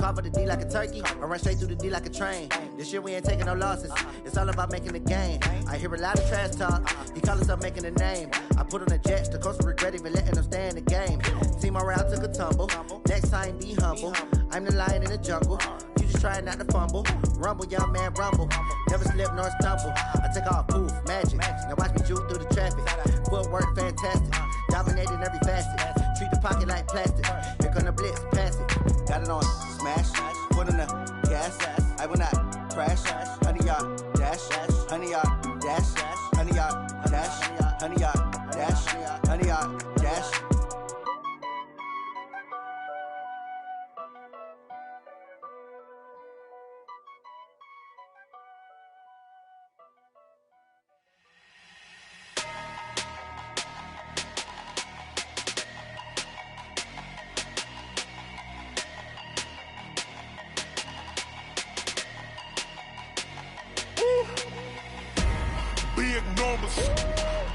Carve the D like a turkey, I run straight through the D like a train. This year we ain't taking no losses, it's all about making the game. I hear a lot of trash talk, he call himself making a name. I put on the jets, the coach will regret even letting them stay in the game. Team around took a tumble, next time be humble. I'm the lion in the jungle, you just trying not to fumble. Rumble, young man, rumble, never slip nor stumble. I take off, poof, magic, now watch me juke through the traffic. Footwork fantastic, dominating every facet. Treat the pocket like plastic, here come the blitz, pass it. Got it on, smash, put in the gas. I will not crash, honey yard dash, honey yard dash, honey yard dash, honey yard dash, honey yard dash.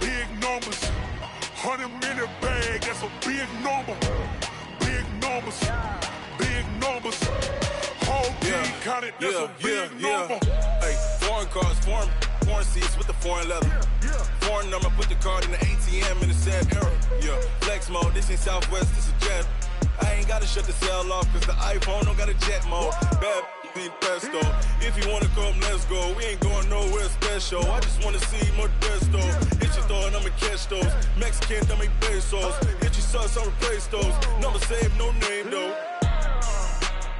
Big numbers, 100-minute bag, that's a big number. Big numbers, whole team counted, that's a big number. Hey, foreign cars, foreign seats with the foreign leather. Foreign number, put the card in the ATM in the sad era. Yeah, flex mode, this ain't Southwest, this is jet. I ain't gotta shut the cell off, cause the iPhone don't got a jet mode. Bad need pesto. If you wanna come, let's go. We ain't going nowhere special. I just wanna see Modesto. Hit your thought, I'ma catch those. Mexican, I make pesos. Hit your sauce, I'll replace those. Number saved, no name though.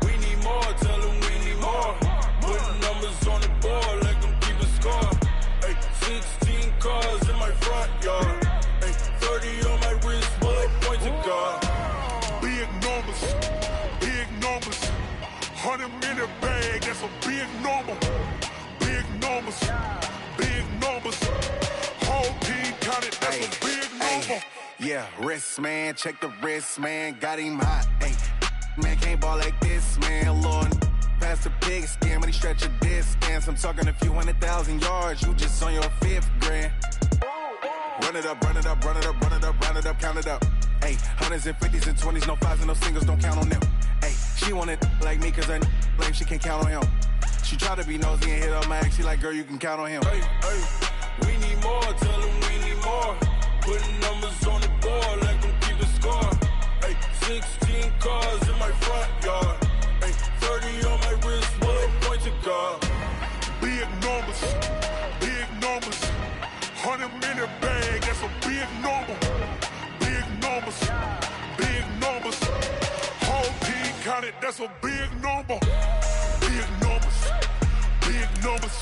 We need more, tell them we need more. Putting numbers on the board, like them keep a score. Hey, 16 cars in my front yard. Hey, 30 on my wrist, bullet point to God. Big numbers, 100-minute bag, that's a big number. Big numbers, whole team counted, that's a big number. Yeah, wrist man, check the wrist man, got him hot. Ay, man can't ball like this, man. Lord, past the pig skin, when he stretch a distance. I'm talking a few 100,000 yards, you just on your 5th grand. Run it up, count it up. Ay, hundreds and 50s and 20s, no 5s and no singles, don't count on them. Ay, she want it like me, cause her blame, she can't count on him. She try to be nosy and hit up my ex, she like, girl, you can count on him. Hey, we need more, tell them we need more. Putting numbers on the board, like them keep a score. Hey, 16 cars in my front yard. Hey, 30 on my wrist, bullet point to God. Big numbers, 100-minute bag, that's a big number. Big numbers, whole team counted, that's a big number. Big numbers,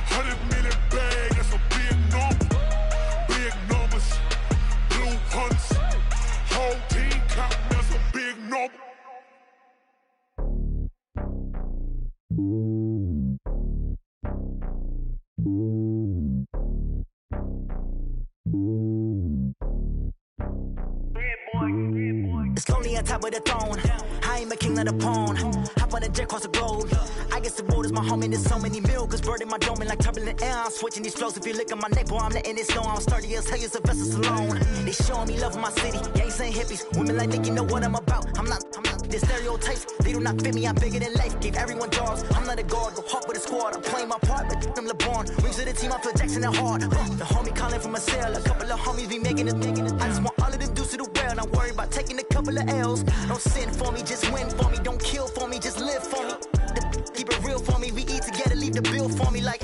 100-minute bag, that's a big number. Big numbers, blue hunts, whole team counting, that's a big number. It's lonely on top of the throne. I ain't a king, not a pawn. Hop on a jet across the globe. I guess the world is my home and there's so many milkers. Bird in my dome and like turbulent air. I'm switching these flows. If you look at my neck, boy, I'm letting it snow. I'm sturdy as hell, as a vessel alone. They showing me love in my city. Gangs ain't hippies. Women like Nick, you know what I'm about. I'm not the stereotypes. They do not fit me. I'm bigger than life. Gave everyone jobs. I'm not a guard. Go hard with a squad. I'm playing my part, but I'm LeBron. Rings to the team. I feel Jackson and hard. The homie calling from a cell. A couple of homies be making it. I just want all of them dudes to do well. Not worry about taking a couple of L's. Don't sin for me, just win for me. Don't kill for me, just live for me. Keep it real for me. We eat together, leave the bill for me like.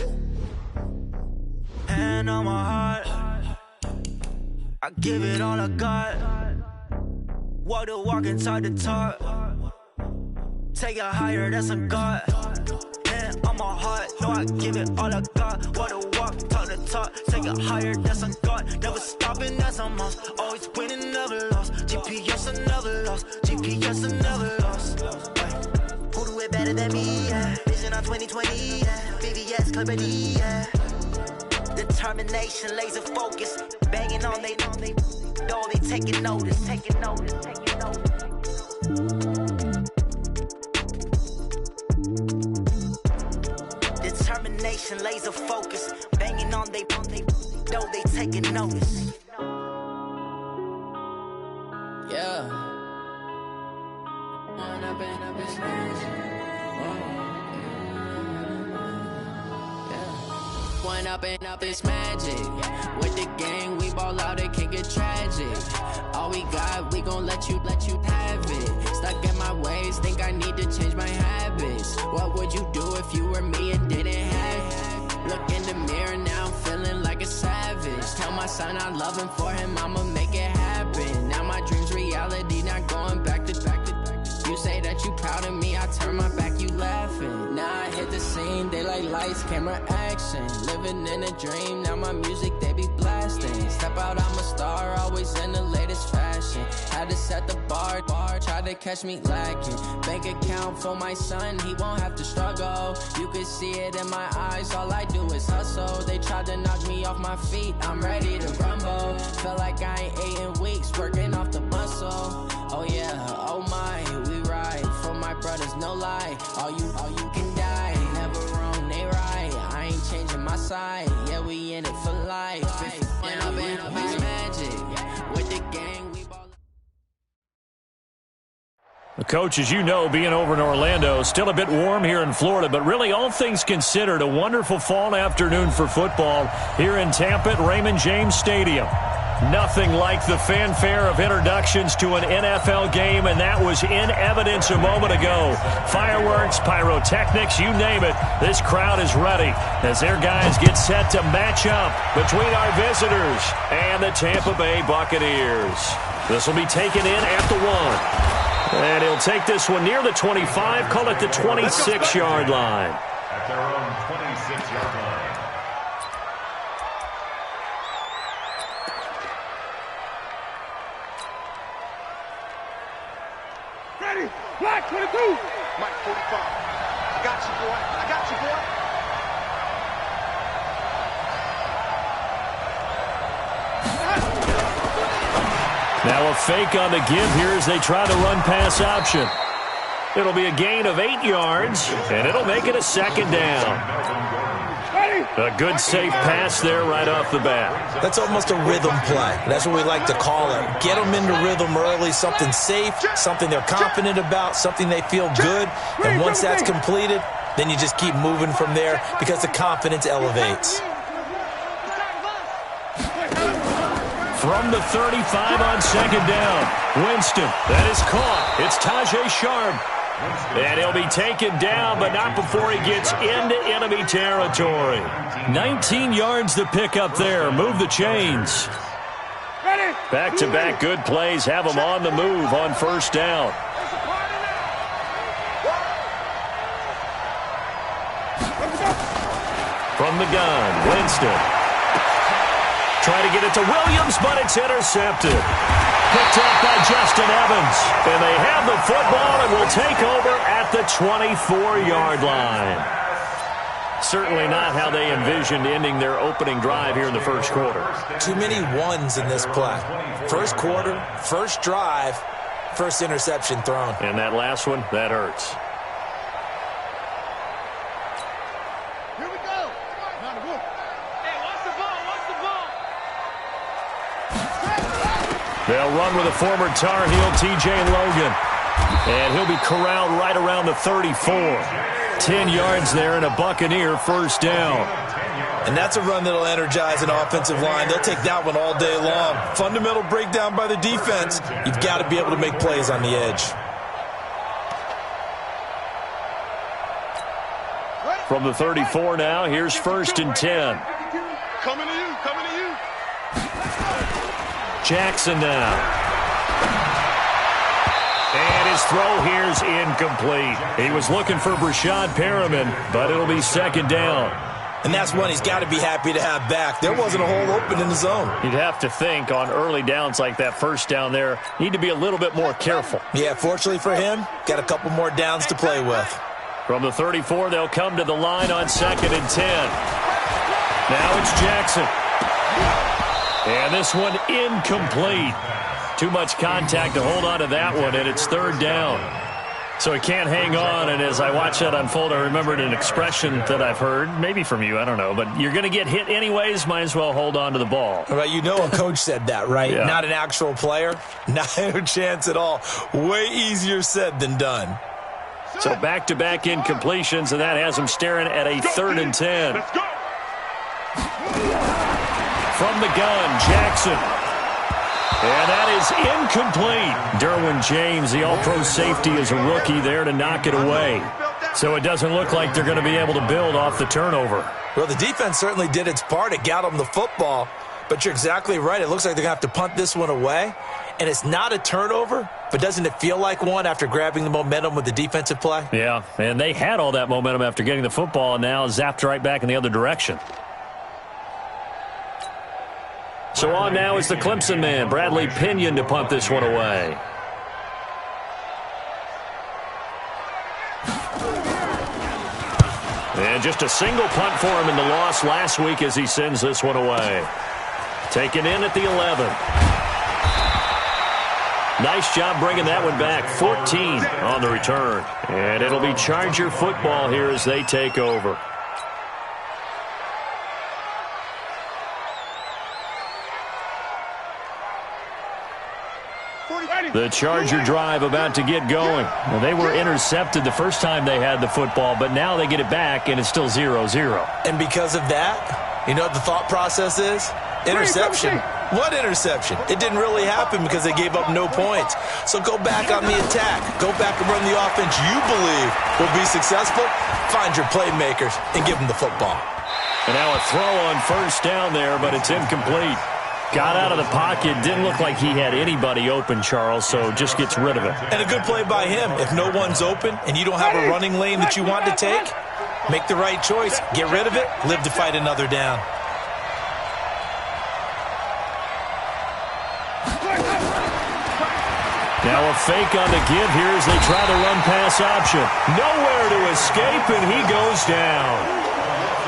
Hand on my heart, I give it all I got. Walk the walk and talk the talk. Take it higher, that's a God. Hand on my heart, no, I give it all I got. Walk the walk, talk the talk. Take it higher, that's a God. Never stopping, that's a must. Always winning, never lost. GPS, I never lost. GPS, I never lost. Who do it better than me? Yeah. Vision on 2020. Yeah. VVS, clarity. Yeah. Determination, laser focus. Banging on they know they taking notice. Determination, laser focus. Banging on they know they taking notice. Yeah. Man, I've been one up and up, it's magic. With the gang, we ball out, it can get tragic. All we got, we gon' let you have it. Stuck in my ways, think I need to change my habits. What would you do if you were me and didn't have it? Look in the mirror, now I'm feeling like a savage. Tell my son I love him, for him I'ma make it happen. Now my dream's reality, not going back to. You say that you proud of me, I turn my back, you laughing. Now I hit the scene, they like lights, camera, action. Living in a dream, now my music, they be blasting. Step out, I'm a star, always in the latest fashion. Had to set the bar, try to catch me lacking. Bank account for my son, he won't have to struggle. You can see it in my eyes, all I do is hustle. They tried to knock me off my feet, I'm ready to rumble. Felt like I ain't ate in weeks, working off the muscle. Oh yeah, oh my, we ride for my brothers, no lie. All you can die, never wrong, they right. I ain't changing my side, yeah, we in it for life. And up and up is magic. With the gang, we ball. Coach, as you know, being over in Orlando, still a bit warm here in Florida, but really all things considered, a wonderful fall afternoon for football here in Tampa at Raymond James Stadium. Nothing like the fanfare of introductions to an NFL game, and that was in evidence a moment ago. Fireworks, pyrotechnics, you name it. This crowd is ready as their guys get set to match up between our visitors and the Tampa Bay Buccaneers. This will be taken in at the 1. And he'll take this one near the 25, call it the 26-yard line. At their own 26-yard line. Ready, black 22. Mike 45. I got you, boy. I got you, boy. Now a fake on the give here as they try to run pass option. It'll be a gain of 8 yards, and it'll make it a second down. A good safe pass there right off the bat. That's almost a rhythm play. That's what we like to call it. Get them into rhythm early, something safe, something they're confident about, something they feel good. And once that's completed, then you just keep moving from there because the confidence elevates. From the 35 on second down, Winston, that is caught. It's Tajay Sharp. And he'll be taken down, but not before he gets into enemy territory. 19 yards to pick up there. Move the chains. Back-to-back good plays have him on the move on first down. From the gun, Winston. Try to get it to Williams, but it's intercepted. Picked up by Justin Evans. And they have the football and will take over at the 24-yard line. Certainly not how they envisioned ending their opening drive here in the first quarter. Too many ones in this play. First quarter, first drive, first interception thrown. And that last one, that hurts. Here we go. Hey, watch the ball. They'll run with a former Tar Heel, TJ Logan. And he'll be corralled right around the 34. 10 yards there and a Buccaneer first down. And that's a run that'll energize an offensive line. They'll take that one all day long. Fundamental breakdown by the defense. You've got to be able to make plays on the edge. From the 34 now, here's first and 10. Coming to you. Jackson now. And his throw here's incomplete. He was looking for Brashad Perriman, but it'll be second down. And that's one he's got to be happy to have back. There wasn't a hole open in the zone. You'd have to think on early downs like that first down there, need to be a little bit more careful. Yeah, fortunately for him, got a couple more downs to play with. From the 34, they'll come to the line on second and 10. Now it's Jackson. And this one incomplete. Too much contact to hold on to that one, and it's third down. So he can't hang on, and as I watch that unfold, I remembered an expression that I've heard, maybe from you, I don't know, but you're going to get hit anyways, might as well hold on to the ball. Right, you know a coach said that, right? Yeah. Not an actual player. Not a chance at all. Way easier said than done. So back-to-back incompletions, and that has him staring at a third and 10. from the gun, Jackson. And that is incomplete. Derwin James, the all-pro safety, is a rookie there to knock it away. So it doesn't look like they're going to be able to build off the turnover. Well, the defense certainly did its part. It got them the football. But you're exactly right. It looks like they're going to have to punt this one away. And it's not a turnover, but doesn't it feel like one after grabbing the momentum with the defensive play? Yeah, and they had all that momentum after getting the football and now zapped right back in the other direction. So on now is the Clemson man, Bradley Pinion, to punt this one away. And just a single punt for him in the loss last week as he sends this one away. Taken in at the 11. Nice job bringing that one back. 14 on the return. And it'll be Charger football here as they take over. The Charger drive about to get going. Well, they were intercepted the first time they had the football, but now they get it back, and it's still 0-0. And because of that, you know what the thought process is? Interception. What interception? It didn't really happen because they gave up no points. So go back on the attack. Go back and run the offense you believe will be successful. Find your playmakers and give them the football. And now a throw on first down there, but it's incomplete. Got out of the pocket. Didn't look like he had anybody open, Charles, so just gets rid of it. And a good play by him. If no one's open and you don't have a running lane that you want to take, make the right choice. Get rid of it. Live to fight another down. Now a fake on the give here as they try the run-pass option. Nowhere to escape, and he goes down.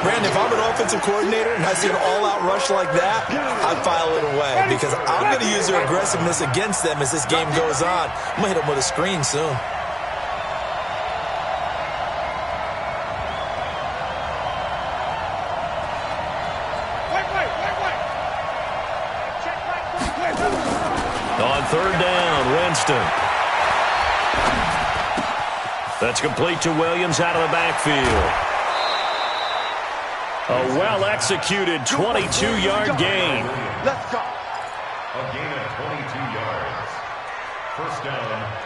Brandon, if I'm an offensive coordinator and I see an all-out rush like that, I'd file it away because I'm going to use their aggressiveness against them as this game goes on. I'm going to hit them with a screen soon. On third down, Winston. That's complete to Williams out of the backfield. A well-executed 22-yard gain. Let's go. A gain of 22 yards. First down,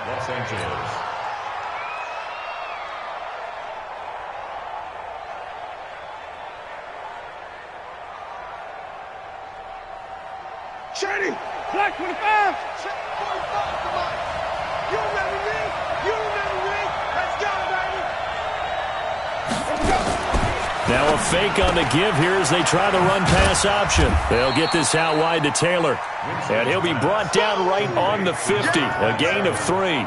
Los Angeles. Shady, black 25. 45, come on. You remember me? You remember me? Let's go, baby. Let's go. Now a fake on the give here as they try the run-pass option. They'll get this out wide to Taylor. And he'll be brought down right on the 50. A gain of 3.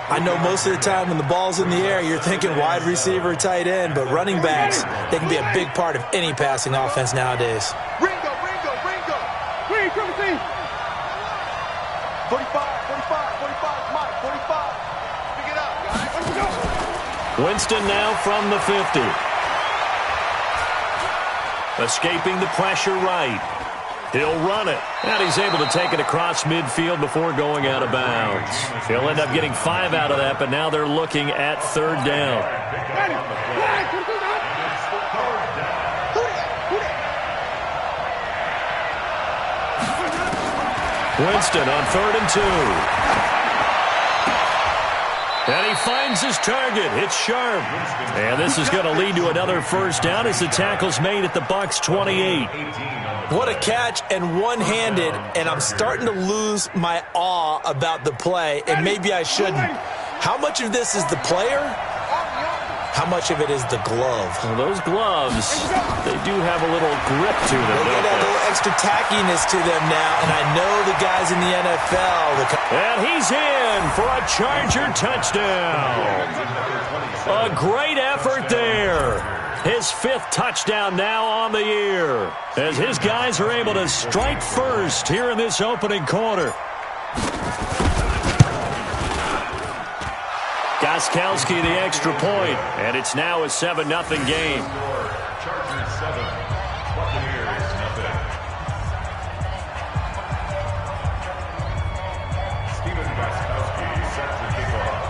I know most of the time when the ball's in the air, you're thinking wide receiver, tight end, but running backs, they can be a big part of any passing offense nowadays. Ringo. Green, 45, 45, come on, 45. Pick it up, guys. Let's go. Winston now from the 50. Escaping the pressure right. He'll run it. And he's able to take it across midfield before going out of bounds. He'll end up getting 5 out of that, but now they're looking at third down. Winston on 3rd and 2. And he finds his target. It's Sharp. And this is going to lead to another first down as the tackle's made at the Bucs 28. What a catch and one-handed, and I'm starting to lose my awe about the play, and maybe I shouldn't. How much of this is the player? How much of it is the glove? Well, those gloves, they do have a little grip to them. They get a little extra tackiness to them now, and I know the guys in the NFL. And he's in for a Charger touchdown. A great effort there. His 5th touchdown now on the year as his guys are able to strike first here in this opening quarter. Gostkowski the extra point, and it's now a 7-0 game. Chargers 7, Buccaneers nothing. Steven Gostkowski set to kick off.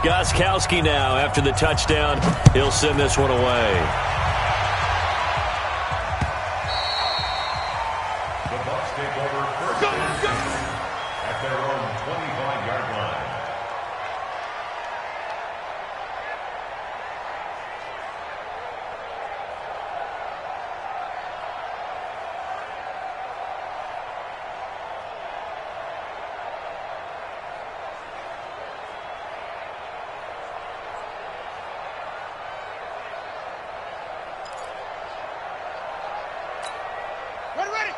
Gostkowski now, after the touchdown, he'll send this one away. The Bucs take over first and 10 at their own 25-yard line.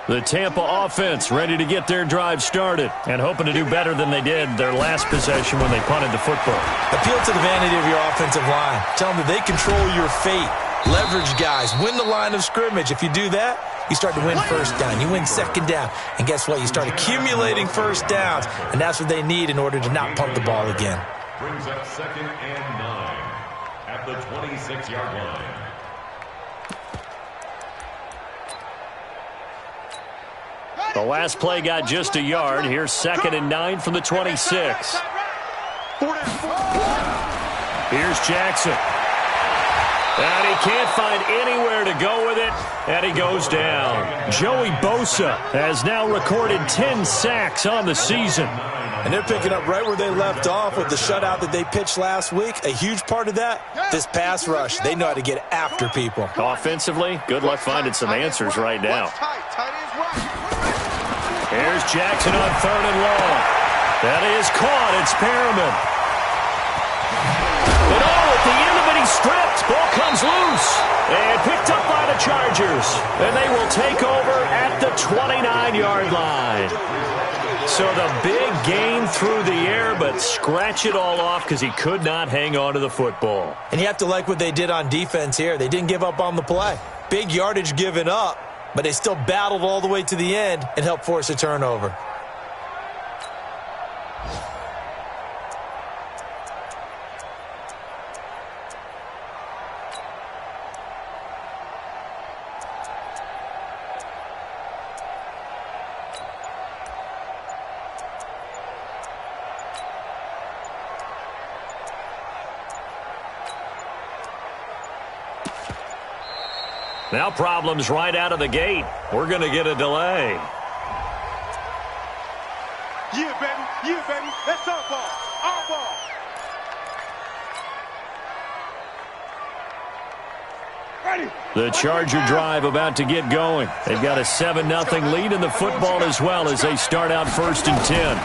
The Tampa offense ready to get their drive started and hoping to do better than they did their last possession when they punted the football. Appeal to the vanity of your offensive line. Tell them that they control your fate. Leverage guys. Win the line of scrimmage. If you do that, you start to win first down. You win second down. And guess what? You start accumulating first downs. And that's what they need in order to not punt the ball again. Brings up 2nd and 9 at the 26-yard line. The last play got just a yard. Here's 2nd and 9 from the 26. Here's Jackson. And he can't find anywhere to go with it, and he goes down. Joey Bosa has now recorded 10 sacks on the season. And they're picking up right where they left off with the shutout that they pitched last week. A huge part of that, this pass rush. They know how to get after people. Offensively, good luck finding some answers right now. Here's Jackson on 3rd and long. That is caught. It's Perriman. And at the end of it, he's stripped. Ball comes loose and picked up by the Chargers. And they will take over at the 29-yard line. So the big gain through the air, but scratch it all off because he could not hang on to the football. And you have to like what they did on defense here. They didn't give up on the play. Big yardage given up, but they still battled all the way to the end and helped force a turnover. Now problems right out of the gate. We're going to get a delay. Yeah, baby. Yeah, baby. That's our ball. Our ball. Ready. The Charger drive about to get going. They've got a 7-0 lead in the football as well as they start out 1st and 10.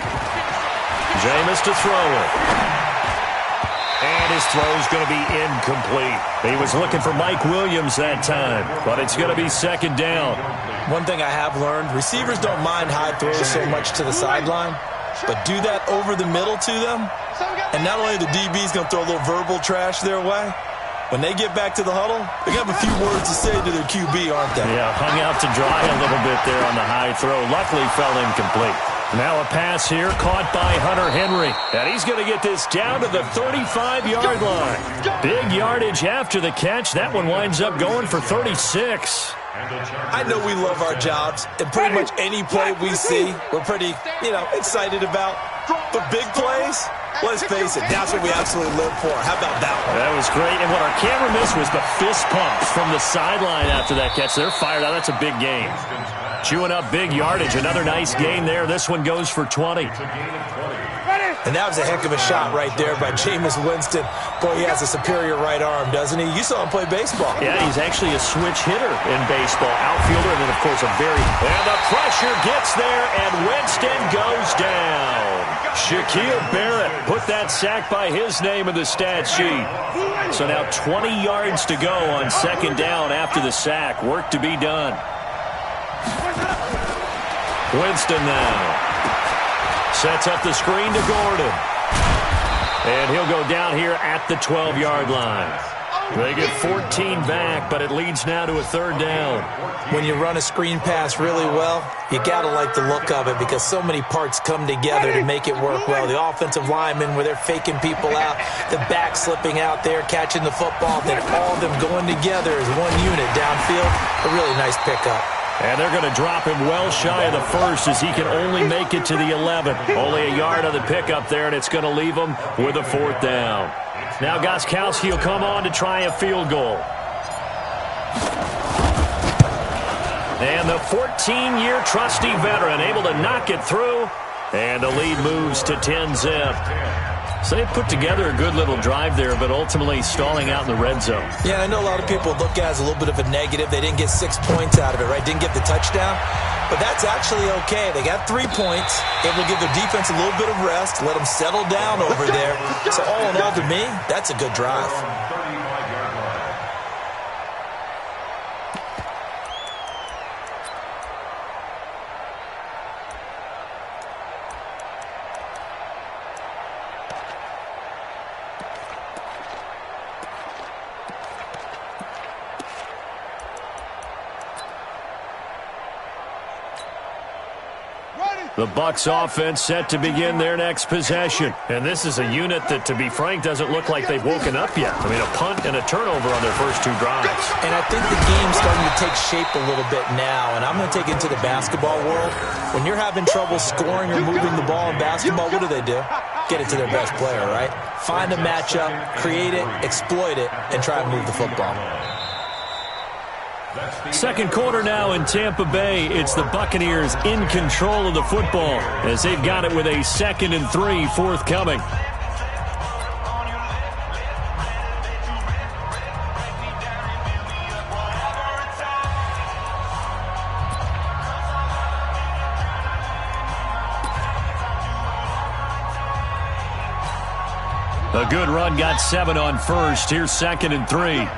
Jameis to throw it. And his throw's going to be incomplete. He was looking for Mike Williams that time, but it's going to be 2nd down. One thing I have learned, receivers don't mind high throws so much to the sideline, but do that over the middle to them, and not only the DB's going to throw a little verbal trash their way, when they get back to the huddle, they have a few words to say to their QB, aren't they? Yeah, hung out to dry a little bit there on the high throw. Luckily fell incomplete. Now a pass here caught by Hunter Henry. And he's going to get this down to the 35-yard line. Big yardage after the catch. That one winds up going for 36. I know we love our jobs, and pretty much any play we see, we're pretty, excited about. But big plays, let's face it, that's what we absolutely live for. How about that one? That was great. And what our camera missed was the fist pumps from the sideline after that catch. They're fired out. That's a big game. Chewing up big yardage. Another nice gain there. This one goes for 20. And that was a heck of a shot right there by Jameis Winston. Boy, he has a superior right arm, doesn't he? You saw him play baseball. Yeah, he's actually a switch hitter in baseball. Outfielder, and then, of course, And the pressure gets there, and Winston goes down. Shaquille Barrett put that sack by his name in the stat sheet. So now 20 yards to go on 2nd down after the sack. Work to be done. Winston now. Sets up the screen to Gordon. And he'll go down here at the 12-yard line. They get 14 back, but it leads now to a 3rd down. When you run a screen pass really well, you got to like the look of it because so many parts come together to make it work well. The offensive linemen, where they're faking people out, the back slipping out there, catching the football, then all of them going together as one unit downfield. A really nice pickup. And they're going to drop him well shy of the first as he can only make it to the 11. Only a yard on the pickup there, and it's going to leave him with a 4th down. Now Gostkowski will come on to try a field goal. And the 14-year trusty veteran able to knock it through, and the lead moves to 10-zip. So they put together a good little drive there, but ultimately stalling out in the red zone. Yeah, I know a lot of people look at it as a little bit of a negative. They didn't get 6 points out of it, right? Didn't get the touchdown. But that's actually okay. They got 3 points. Able to give their defense a little bit of rest, let them settle down over there. So all in all, to me, that's a good drive. The Bucs offense set to begin their next possession. And this is a unit that, to be frank, doesn't look like they've woken up yet. I mean, a punt and a turnover on their first 2 drives. And I think the game's starting to take shape a little bit now. And I'm going to take it into the basketball world. When you're having trouble scoring or moving the ball in basketball, what do? Get it to their best player, right? Find a matchup, create it, exploit it, and try and move the football. Second quarter now in Tampa Bay. It's the Buccaneers in control of the football as they've got it with a 2nd and 3 forthcoming. A good run got 7 on first. Here's 2nd and 3.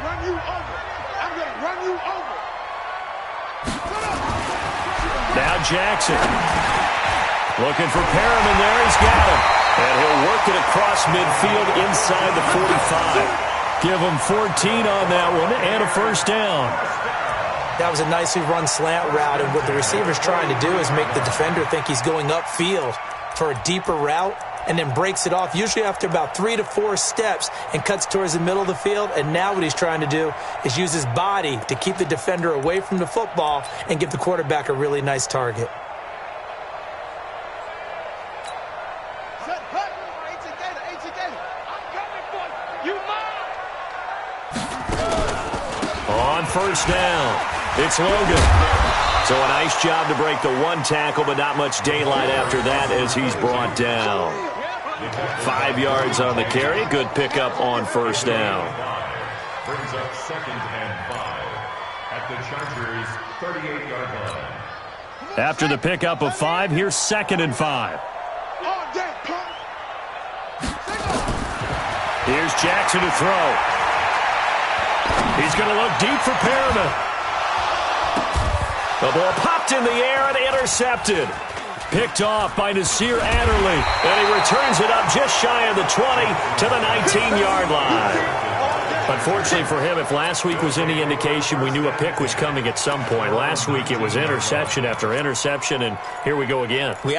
Now Jackson. Looking for Perriman there. He's got him. And he'll work it across midfield inside the 45. Give him 14 on that one and a 1st down. That was a nicely run slant route, and what the receiver's trying to do is make the defender think he's going upfield for a deeper route, and then breaks it off, usually after about 3 to 4 steps, and cuts towards the middle of the field. And now what he's trying to do is use his body to keep the defender away from the football and give the quarterback a really nice target. On 1st down, it's Logan. So a nice job to break the 1 tackle, but not much daylight after that as he's brought down. 5 yards on the carry. Good pickup on 1st down. Brings up 2nd and 5 at the Chargers' 38-yard line. After the pickup of 5, here's 2nd and 5. Here's Jackson to throw. He's going to look deep for Perriman. The ball popped in the air and intercepted. Picked off by Nasir Adderley. And he returns it up just shy of the 20 to the 19-yard line. Unfortunately for him, if last week was any indication, we knew a pick was coming at some point. Last week it was interception after interception, and here we go again. We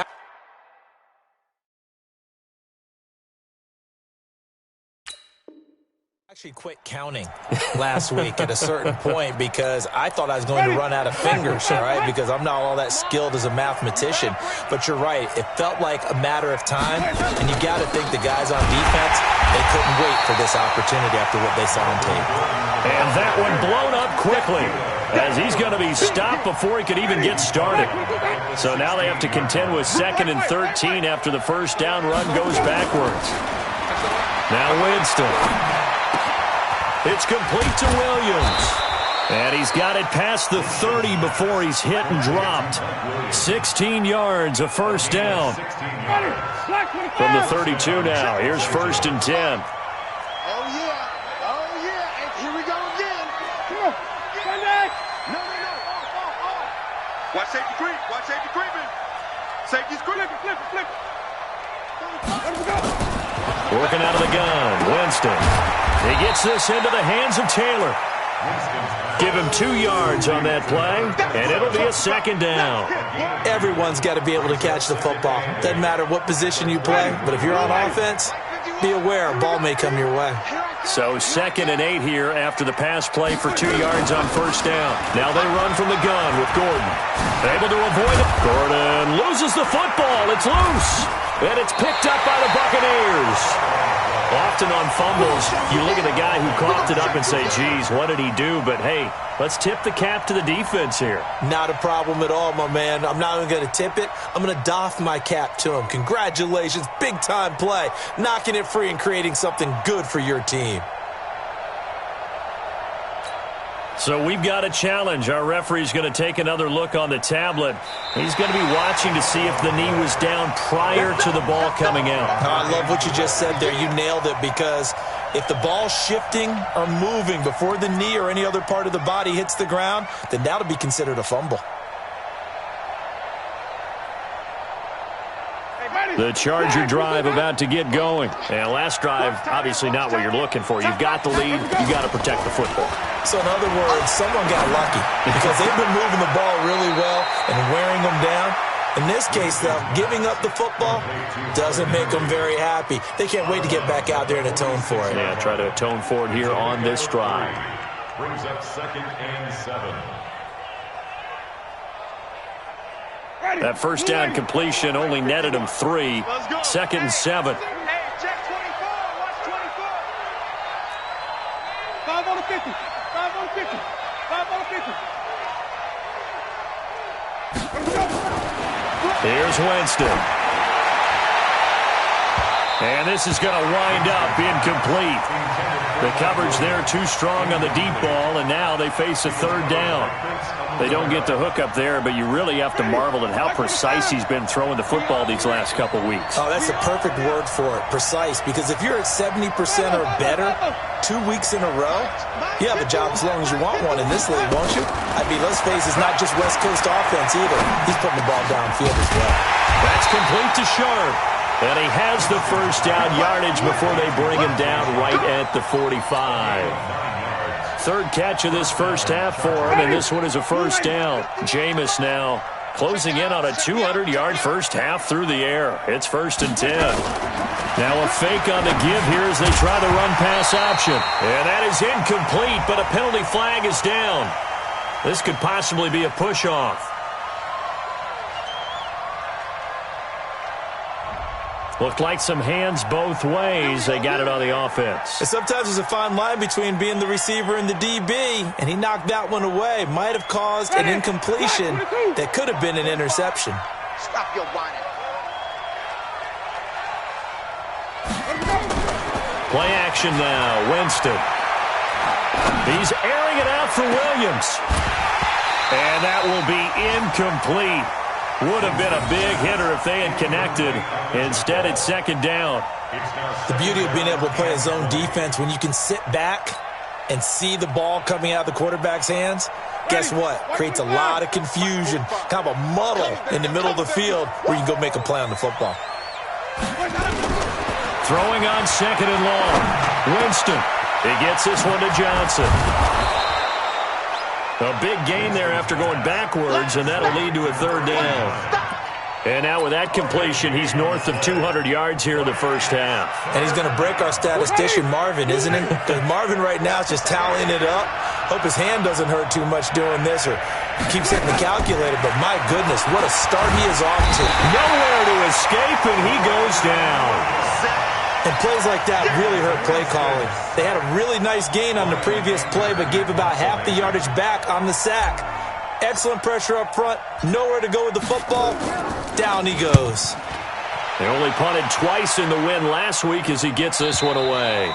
actually quit counting last week at a certain point because I thought I was going to run out of fingers, all right, because I'm not all that skilled as a mathematician. But you're right. It felt like a matter of time, and you got to think the guys on defense, they couldn't wait for this opportunity after what they saw on tape. And that one blown up quickly as he's going to be stopped before he could even get started. So now they have to contend with 2nd and 13 after the 1st down run goes backwards. Now Winston. It's complete to Williams. And he's got it past the 30 before he's hit and dropped. 16 yards, a 1st down. From the 32 now. Here's 1st and 10. Oh, yeah. Oh, yeah. And here we go again. Come on. Come back. No. Watch safety creep. Watch safety creeping. Safety's creeping. Flip it. Let him go. Working out of the gun. Winston. He gets this into the hands of Taylor. Give him 2 yards on that play, and it'll be a 2nd down. Everyone's got to be able to catch the football. Doesn't matter what position you play, but if you're on offense, be aware a ball may come your way. So 2nd and 8 here after the pass play for 2 yards on first down. Now they run from the gun with Gordon. Able to avoid it. Gordon loses the football. It's loose. And it's picked up by the Buccaneers. Often on fumbles, you look at the guy who coughed it up and say, geez, what did he do? But, hey, let's tip the cap to the defense here. Not a problem at all, my man. I'm not even going to tip it. I'm going to doff my cap to him. Congratulations. Big-time play. Knocking it free and creating something good for your team. So we've got a challenge. Our referee's going to take another look on the tablet. He's going to be watching to see if the knee was down prior to the ball coming out. I love what you just said there. You nailed it, because if the ball's shifting or moving before the knee or any other part of the body hits the ground, then that'll be considered a fumble. The Charger drive about to get going. And last drive, obviously not what you're looking for. You've got the lead. You've got to protect the football. So in other words, someone got lucky because they've been moving the ball really well and wearing them down. In this case, though, giving up the football doesn't make them very happy. They can't wait to get back out there and atone for it. Yeah, try to atone for it here on this drive. Brings up 2nd and 7. That first down completion only netted him 3. 2nd and 7. Hey, check 24. Watch 24. 5 on the 50. 5 on the 50. 5 on the 50. Here's Winston. And this is going to wind up incomplete. The coverage there too strong on the deep ball, and now they face a 3rd down. They don't get the hook up there, but you really have to marvel at how precise he's been throwing the football these last couple weeks. Oh, that's the perfect word for it, precise, because if you're at 70% or better 2 weeks in a row, you have a job as long as you want one in this league, won't you? I mean, let's face it, it's not just West Coast offense either. He's putting the ball downfield as well. That's complete to Sharp. And he has the first down yardage before they bring him down right at the 45. 3rd catch of this first half for him, and this one is a first down. Jameis now closing in on a 200-yard first half through the air. It's 1st and 10. Now a fake on the give here as they try the run-pass option. And that is incomplete, but a penalty flag is down. This could possibly be a push-off. Looked like some hands both ways. They got it on the offense. And sometimes there's a fine line between being the receiver and the DB, and he knocked that one away. Might have caused an incompletion that could have been an interception. Stop your whining. Play action now. Winston. He's airing it out for Williams. And that will be incomplete. Would have been a big hitter if they had connected. Instead, it's 2nd down. The beauty of being able to play a zone defense, when you can sit back and see the ball coming out of the quarterback's hands, guess what? Creates a lot of confusion, kind of a muddle in the middle of the field where you can go make a play on the football. Throwing on 2nd and long. Winston. He gets this one to Johnson. A big gain there after going backwards, and that'll lead to a 3rd down. And now with that completion, he's north of 200 yards here in the first half. And he's going to break our statistician, Marvin, isn't he? Because Marvin right now is just tallying it up. Hope his hand doesn't hurt too much doing this, or keeps hitting the calculator. But my goodness, what a start he is off to. Nowhere to escape, and he goes down. And plays like that really hurt play calling. They had a really nice gain on the previous play, but gave about half the yardage back on the sack. Excellent pressure up front. Nowhere to go with the football. Down he goes. They only punted twice in the win last week as he gets this one away.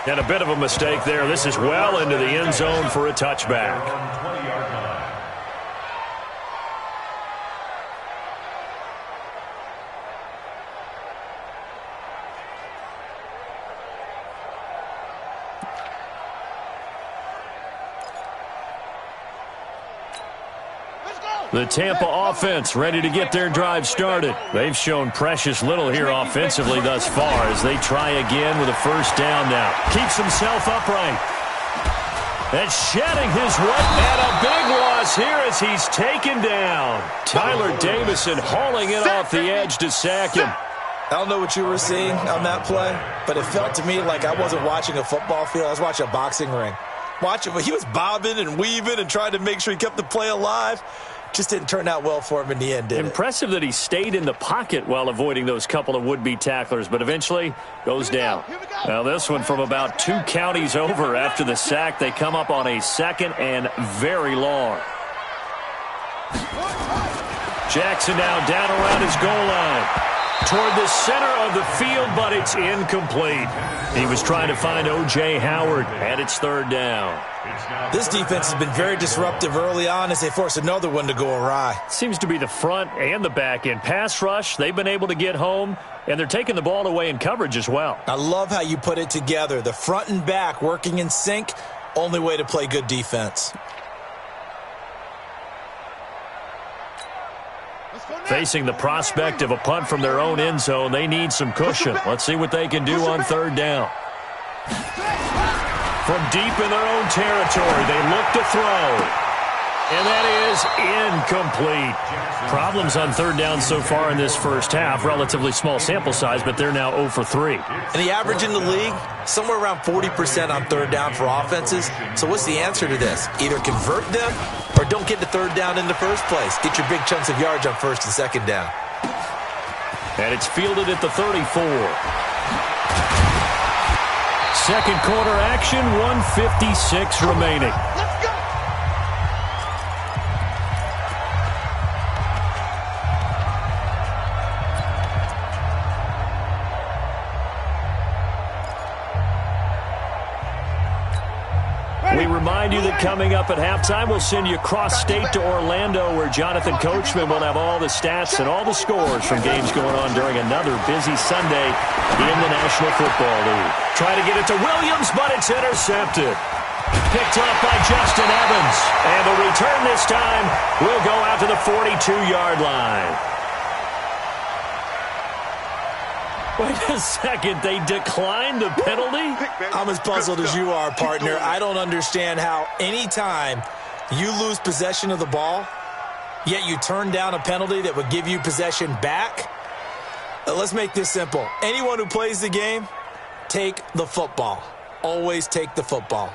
And a bit of a mistake there. This is well into the end zone for a touchback. The Tampa offense ready to get their drive started. They've shown precious little here offensively thus far as they try again with a first down now. Keeps himself upright. And shedding his weight. And a big loss here as he's taken down. Tyler Davison hauling it off the edge to sack him. I don't know what you were seeing on that play, but it felt to me like I wasn't watching a football field. I was watching a boxing ring. He was bobbing and weaving and trying to make sure he kept the play alive. Just didn't turn out well for him in the end, did it? Impressive that he stayed in the pocket while avoiding those couple of would-be tacklers, but eventually goes down. Now this one from about 2 counties over after the sack. They come up on a 2nd and very long. Jackson now down around his goal line. Toward the center of the field, but it's incomplete. He was trying to find O.J. Howard, and it's 3rd down. This defense has been very disruptive early on as they force another one to go awry. Seems to be the front and the back end. Pass rush, they've been able to get home, and they're taking the ball away in coverage as well. I love how you put it together. The front and back working in sync, only way to play good defense. Facing the prospect of a punt from their own end zone, they need some cushion. Let's see what they can do on 3rd down. From deep in their own territory, they look to throw. And that is incomplete. Problems on 3rd down so far in this first half. Relatively small sample size, but they're now 0 for 3. And the average in the league, somewhere around 40% on 3rd down for offenses. So what's the answer to this? Either convert them or don't get to 3rd down in the first place. Get your big chunks of yards on 1st and 2nd down. And it's fielded at the 34. Second quarter action, 1:56 remaining. We remind you that coming up at halftime, we'll send you cross-state to Orlando, where Jonathan Coachman will have all the stats and all the scores from games going on during another busy Sunday in the National Football League. Try to get it to Williams, but it's intercepted. Picked up by Justin Evans. And the return this time will go out to the 42-yard line. Wait a second, they declined the penalty? I'm as puzzled as you are, partner. I don't understand how any time you lose possession of the ball, yet you turn down a penalty that would give you possession back. Let's make this simple. Anyone who plays the game, take the football. Always take the football.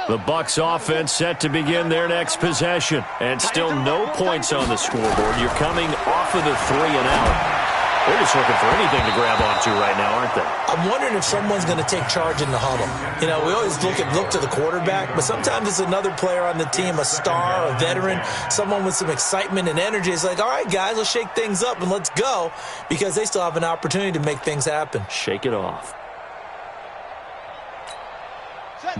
The Bucs offense set to begin their next possession. And still no points on the scoreboard. You're coming off of the 3 and out. They're just looking for anything to grab onto right now, aren't they? I'm wondering if someone's going to take charge in the huddle. You know, we always look to the quarterback, but sometimes it's another player on the team, a star, a veteran, someone with some excitement and energy. It's like, all right, guys, let's shake things up and let's go, because they still have an opportunity to make things happen. Shake it off.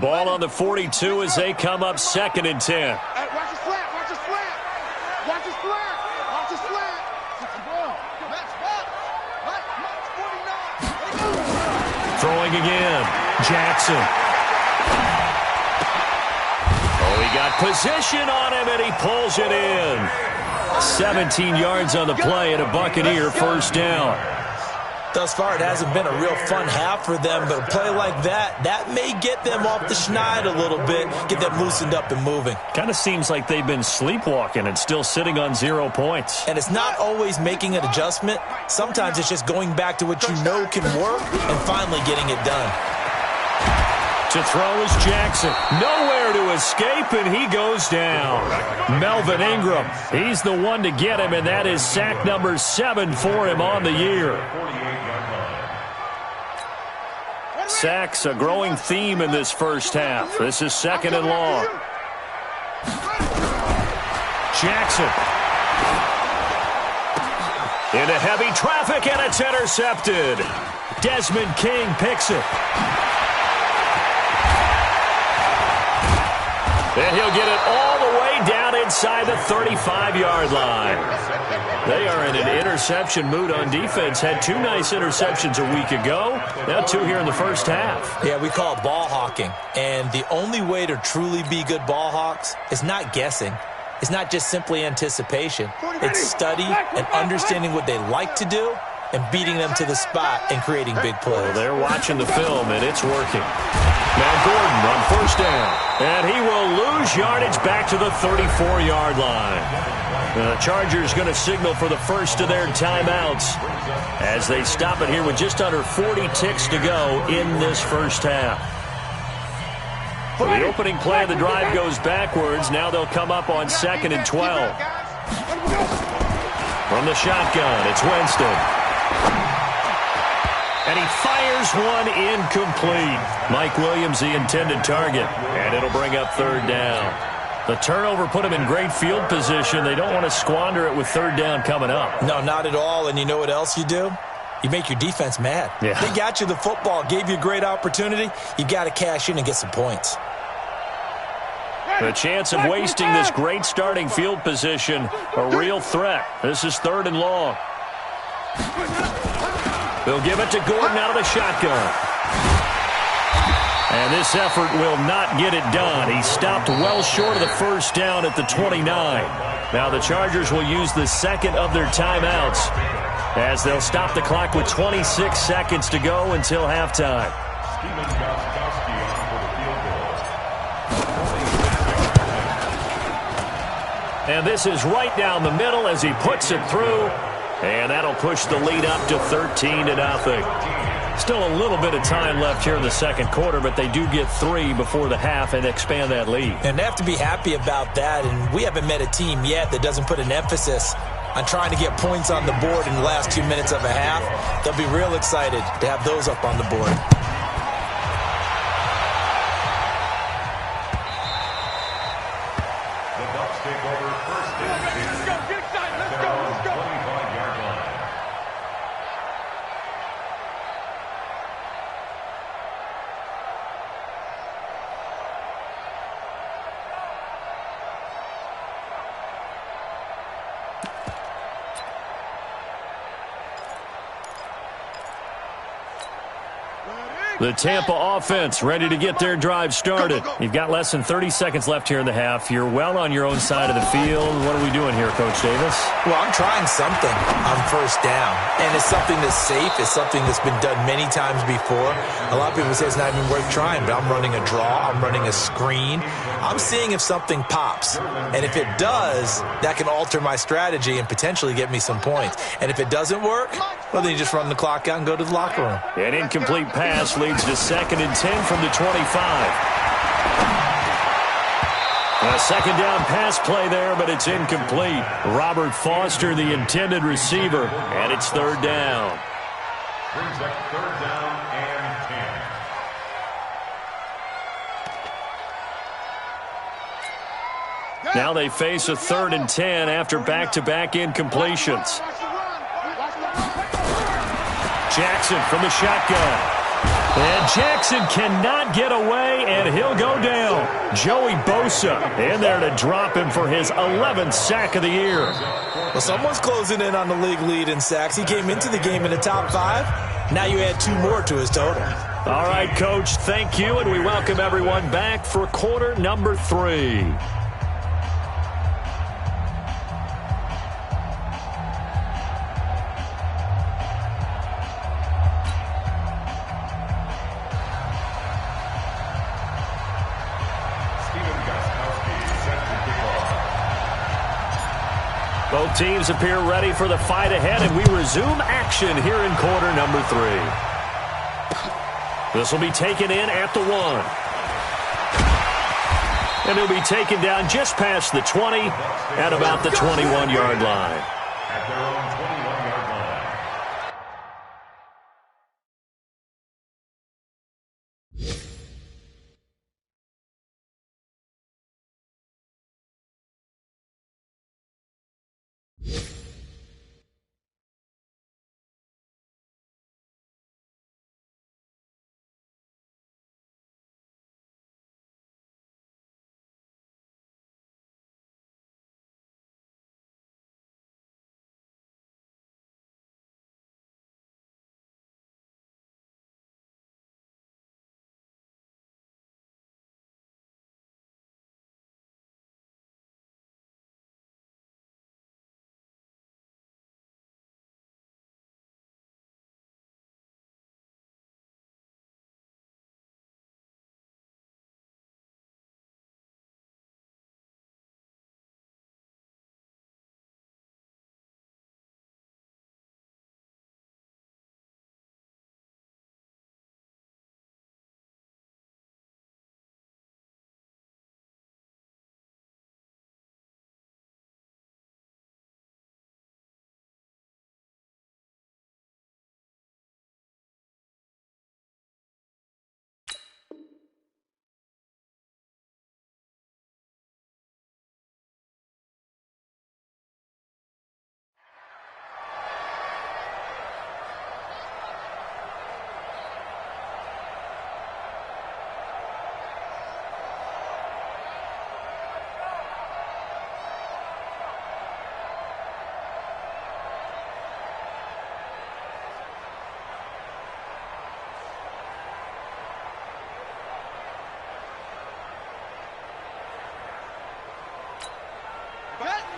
Ball on the 42 as they come up 2nd and 10. Watch his flat, watch his flat. Watch his flat, watch his flat. Throwing again. Jackson. Oh, he got position on him, and he pulls it in. 17 yards on the play and a Buccaneer first down. Thus far, it hasn't been a real fun half for them, but a play like that may get them off the schneid a little bit, get them loosened up and moving. Kind of seems like they've been sleepwalking and still sitting on 0 points. And it's not always making an adjustment. Sometimes it's just going back to what you know can work and finally getting it done. To throw is Jackson. Nowhere to escape, and he goes down. Melvin Ingram, he's the one to get him, and that is sack number 7 for him on the year. Sacks, a growing theme in this first half. This is 2nd and long. Jackson. Into heavy traffic, and it's intercepted. Desmond King picks it. And he'll get it all the way down inside the 35-yard line. They are in an interception mood on defense. Had 2 nice interceptions a week ago. Now 2 here in the first half. Yeah, we call it ball hawking. And the only way to truly be good ball hawks is not guessing. It's not just simply anticipation. It's study and understanding what they like to do and beating them to the spot and creating big plays. Well, they're watching the film, and it's working. Now Gordon on first down. And he will lose yardage back to the 34-yard line. The Chargers going to signal for the first of their timeouts as they stop it here with just under 40 ticks to go in this first half. The opening play of the drive goes backwards. Now they'll come up on 2nd and 12. From the shotgun, it's Winston. And he fires one incomplete. Mike Williams, the intended target. And it'll bring up 3rd down. The turnover put him in great field position. They don't want to squander it with 3rd down coming up. No, not at all. And you know what else you do? You make your defense mad. Yeah. They got you the football, gave you a great opportunity. You got to cash in and get some points. The chance of wasting this great starting field position, a real threat. This is 3rd and long. They'll give it to Gordon out of the shotgun. And this effort will not get it done. He stopped well short of the first down at the 29. Now the Chargers will use the second of their timeouts as they'll stop the clock with 26 seconds to go until halftime. And this is right down the middle as he puts it through. And that'll push the lead up to 13-0. Still a little bit of time left here in the second quarter, but they do get 3 before the half and expand that lead. And they have to be happy about that. And we haven't met a team yet that doesn't put an emphasis on trying to get points on the board in the last 2 minutes of a half. They'll be real excited to have those up on the board. The Bucs take over 1st and 10. Let's go, get excited, let's go, let's go. 25-yard line. The Tampa offense ready to get their drive started. You've got less than 30 seconds left here in the half. You're well on your own side of the field. What are we doing here, Coach Davis? Well, I'm trying something on first down. And it's something that's safe. It's something that's been done many times before. A lot of people say it's not even worth trying, but I'm running a draw. I'm running a screen. I'm seeing if something pops. And if it does, that can alter my strategy and potentially get me some points. And if it doesn't work, well, then you just run the clock out and go to the locker room. An incomplete pass leads to 2nd and 10 from the 25. A 2nd down pass play there, but it's incomplete. Robert Foster, the intended receiver, and it's 3rd down. Brings up 3rd down and 10. Now they face a 3rd and 10 after back-to-back incompletions. Jackson from the shotgun. And Jackson cannot get away, and he'll go down. Joey Bosa in there to drop him for his 11th sack of the year. Well, someone's closing in on the league lead in sacks. He came into the game in the top 5. Now you add 2 more to his total. All right, Coach, thank you, and we welcome everyone back for quarter number 3. Both teams appear ready for the fight ahead, and we resume action here in quarter number 3. This will be taken in at the 1. And he'll be taken down just past the 20 at about the 21-yard line. At their own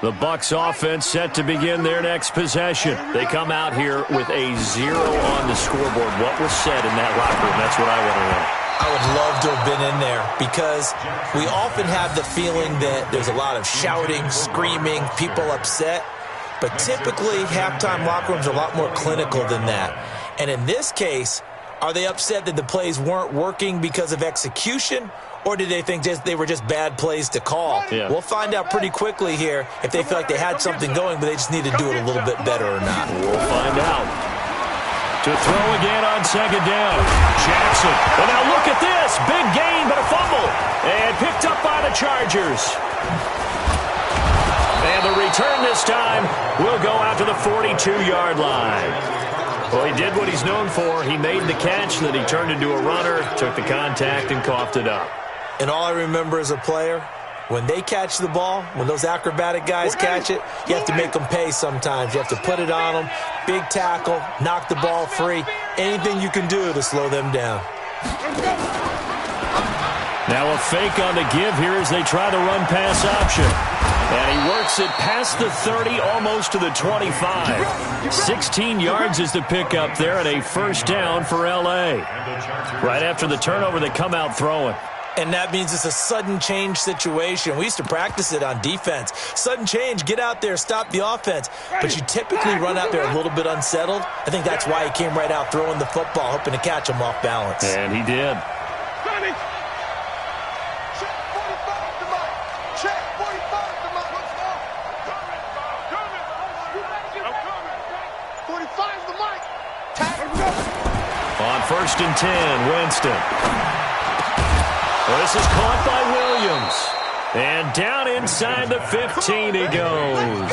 The Bucs offense set to begin their next possession. They come out here with a 0 on the scoreboard. What was said in that locker room? That's what I want to know. I would love to have been in there because we often have the feeling that there's a lot of shouting, screaming, people upset. But typically, halftime locker rooms are a lot more clinical than that. And in this case, are they upset that the plays weren't working because of execution? Or did they think they were just bad plays to call? Yeah. We'll find out pretty quickly here if they feel like they had something going, but they just need to do it a little bit better or not. We'll find out. To throw again on second down. Jackson. And now look at this. Big gain, but a fumble. And picked up by the Chargers. And the return this time will go out to the 42-yard line. Well, he did what he's known for. He made the catch, then he turned into a runner, took the contact, and coughed it up. And all I remember as a player, when they catch the ball, when those acrobatic guys catch it, you have to make them pay sometimes. You have to put it on them, big tackle, knock the ball free, anything you can do to slow them down. Now a fake on the give here as they try the run-pass option. And he works it past the 30, almost to the 25. 16 yards is the pickup there, and a first down for L.A. Right after the turnover, they come out throwing. And that means it's a sudden change situation. We used to practice it on defense. Sudden change, get out there, stop the offense. But you typically run out there a little bit unsettled. I think that's why he came right out throwing the football, hoping to catch him off balance. And he did. On 1st and 10, Winston. Well, this is caught by Williams. And down inside the 15 he goes.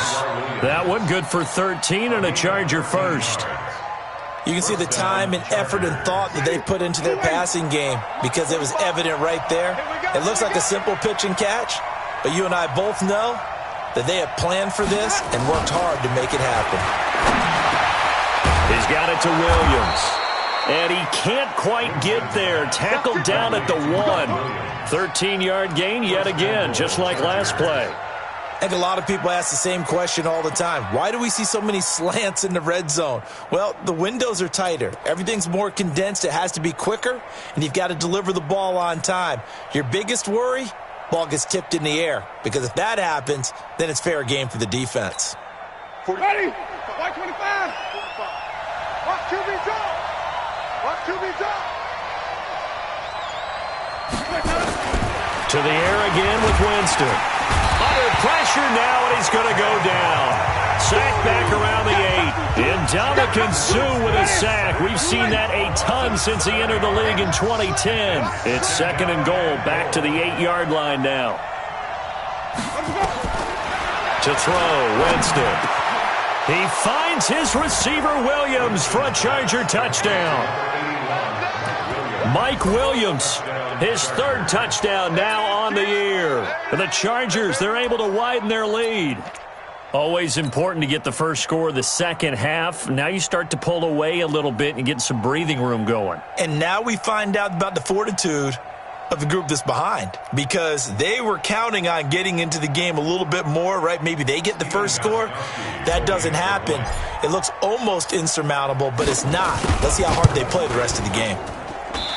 That one good for 13 and a Charger first. You can see the time and effort and thought that they put into their passing game because it was evident right there. It looks like a simple pitch and catch, but you and I both know that they have planned for this and worked hard to make it happen. He's got it to Williams. And he can't quite get there. Tackled down at the 1. 13-yard gain yet again, just like last play. I think a lot of people ask the same question all the time. Why do we see so many slants in the red zone? Well, the windows are tighter. Everything's more condensed. It has to be quicker, and you've got to deliver the ball on time. Your biggest worry, ball gets tipped in the air, because if that happens, then it's fair game for the defense. Ready? White 25. Watch QB drop. Watch QB drop. To the air again with Winston. Under pressure now, and he's going to go down. Sack back around the 8. Ndamukong Suh with a sack. We've seen that a ton since he entered the league in 2010. It's 2nd and goal, back to the 8-yard line now. To throw, Winston. He finds his receiver, Williams, for a Charger touchdown. Mike Williams, his 3rd touchdown now on the year. For the Chargers, they're able to widen their lead. Always important to get the first score of the second half. Now you start to pull away a little bit and get some breathing room going. And now we find out about the fortitude of the group that's behind, because they were counting on getting into the game a little bit more, right? Maybe they get the first score. That doesn't happen. It looks almost insurmountable, but it's not. Let's see how hard they play the rest of the game.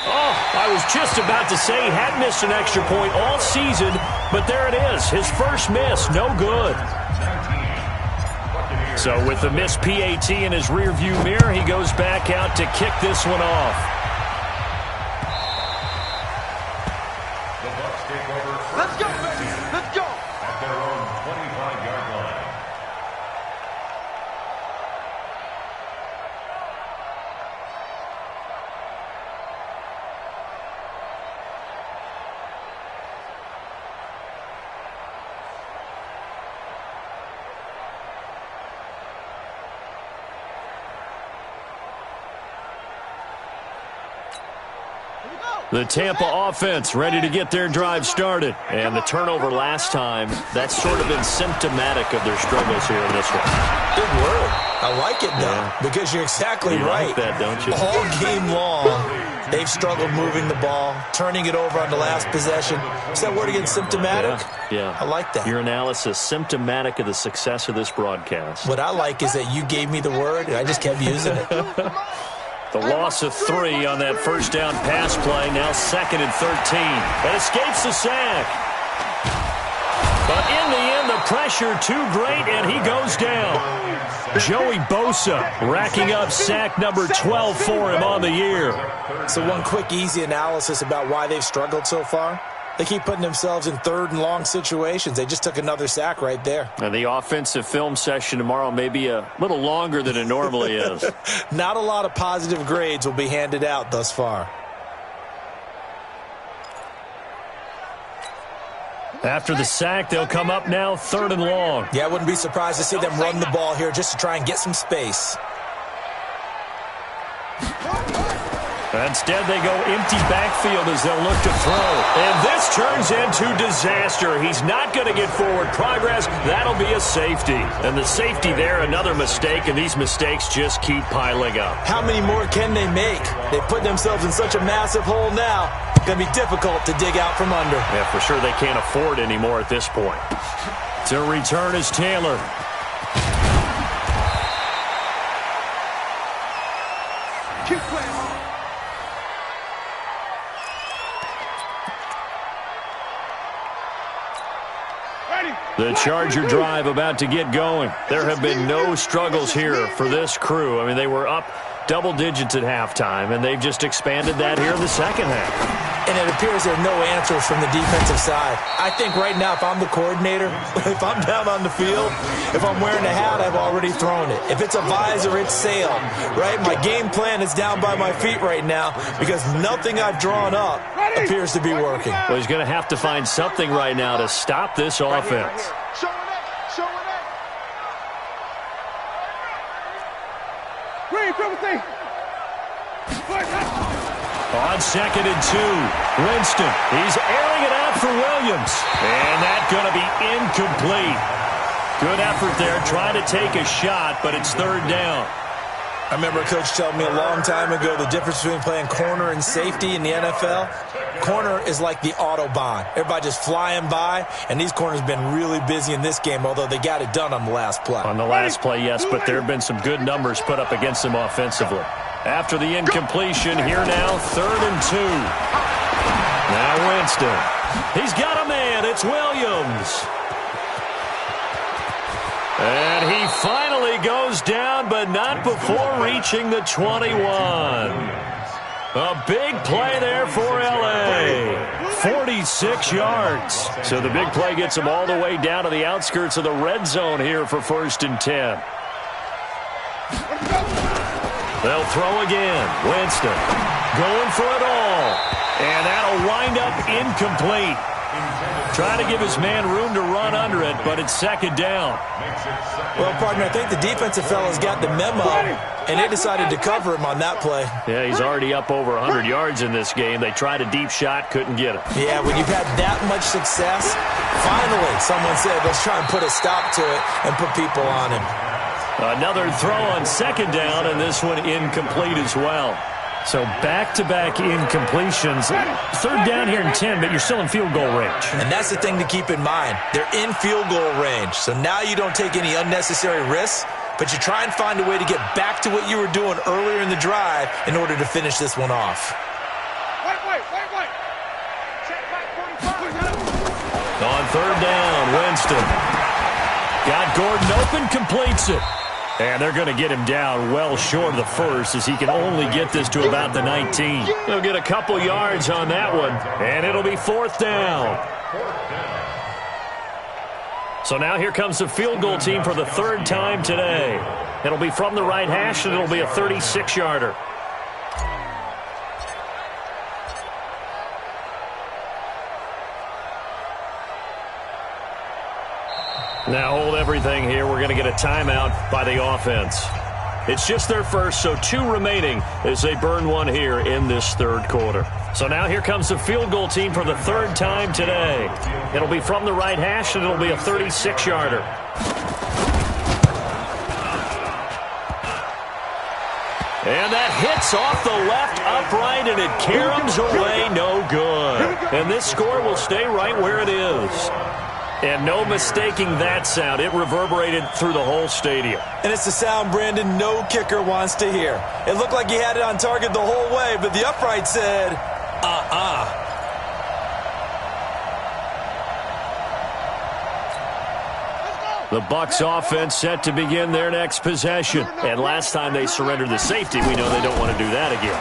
Oh, I was just about to say he had missed an extra point all season, but there it is. His first miss, no good. So with the missed PAT in his rearview mirror, he goes back out to kick this one off. Let's go, baby. Let's go. At their own 25-yard line. The Tampa offense ready to get their drive started. And the turnover last time, that's sort of been symptomatic of their struggles here in this one. Big word. I like it, though, because you're exactly right. Like that, don't you? All game long, They've struggled moving the ball, turning it over on the last possession. Is that word again, symptomatic? Yeah. I like that. Your analysis, symptomatic of the success of this broadcast. What I like is that you gave me the word, and I just kept using it. The loss of 3 on that first down pass play, now 2nd and 13. And escapes the sack. But in the end, the pressure too great, and he goes down. Joey Bosa racking up sack number 12 for him on the year. So one quick, easy analysis about why they've struggled so far. They keep putting themselves in 3rd and long situations. They just took another sack right there. And the offensive film session tomorrow may be a little longer than it normally is. Not a lot of positive grades will be handed out thus far. After the sack, they'll come up now 3rd and long. Yeah, I wouldn't be surprised to see them run the ball here just to try and get some space. Instead, they go empty backfield as they'll look to throw. And this turns into disaster. He's not going to get forward progress. That'll be a safety. And the safety there, another mistake, and these mistakes just keep piling up. How many more can they make? They put themselves in such a massive hole now. It's going to be difficult to dig out from under. Yeah, for sure they can't afford any more at this point. To return is Taylor. Keep playing. The Charger drive about to get going. There have been no struggles here for this crew. I mean, they were up double digits at halftime, and they've just expanded that here in the second half. And it appears there are no answers from the defensive side. I think right now, if I'm the coordinator, if I'm down on the field, if I'm wearing a hat, I've already thrown it. If it's a visor, it's sail, right? My game plan is down by my feet right now because nothing I've drawn up appears to be working. Well, he's going to have to find something right now to stop this offense. On 2nd and 2, Winston. He's airing it out for Williams. And that's going to be incomplete. Good effort there, trying to take a shot, but it's 3rd down. I remember a coach telling me a long time ago the difference between playing corner and safety in the NFL. Corner is like the Autobahn. Everybody just flying by, and these corners have been really busy in this game, although they got it done on the last play. On the last play, yes, but there have been some good numbers put up against them offensively. After the incompletion, here now, 3rd and 2. Now Winston. He's got a man. It's Williams. And he finally goes down, but not before reaching the 21. A big play there for L.A. 46 yards. So the big play gets them all the way down to the outskirts of the red zone here for 1st and 10. They'll throw again. Winston going for it all. And that'll wind up incomplete. Trying to give his man room to run under it, but it's 2nd down. Well, partner, I think the defensive fellas got the memo, and they decided to cover him on that play. Yeah, he's already up over 100 yards in this game. They tried a deep shot, couldn't get it. Yeah, when you've had that much success, finally someone said, let's try and put a stop to it and put people on him. Another throw on 2nd down, and this one incomplete as well. So back-to-back incompletions. 3rd down here in 10, but you're still in field goal range. And that's the thing to keep in mind. They're in field goal range. So now you don't take any unnecessary risks, but you try and find a way to get back to what you were doing earlier in the drive in order to finish this one off. On 3rd down, Winston. Got Gordon open, completes it. And they're going to get him down well short of the first as he can only get this to about the 19. He'll get a couple yards on that one, and it'll be 4th down. So now here comes the field goal team for the 3rd time today. It'll be from the right hash, and it'll be a 36-yarder. Now hold everything here. We're going to get a timeout by the offense. It's just their first, so 2 remaining as they burn one here in this 3rd quarter. So now here comes the field goal team for the 3rd time today. It'll be from the right hash, and it'll be a 36-yarder. And that hits off the left upright, and it caroms away, no good. And this score will stay right where it is. And no mistaking that sound. It reverberated through the whole stadium. And it's the sound, Brandon, no kicker wants to hear. It looked like he had it on target the whole way, but the upright said, The Bucs offense set to begin their next possession. And last time they surrendered the safety, we know they don't want to do that again.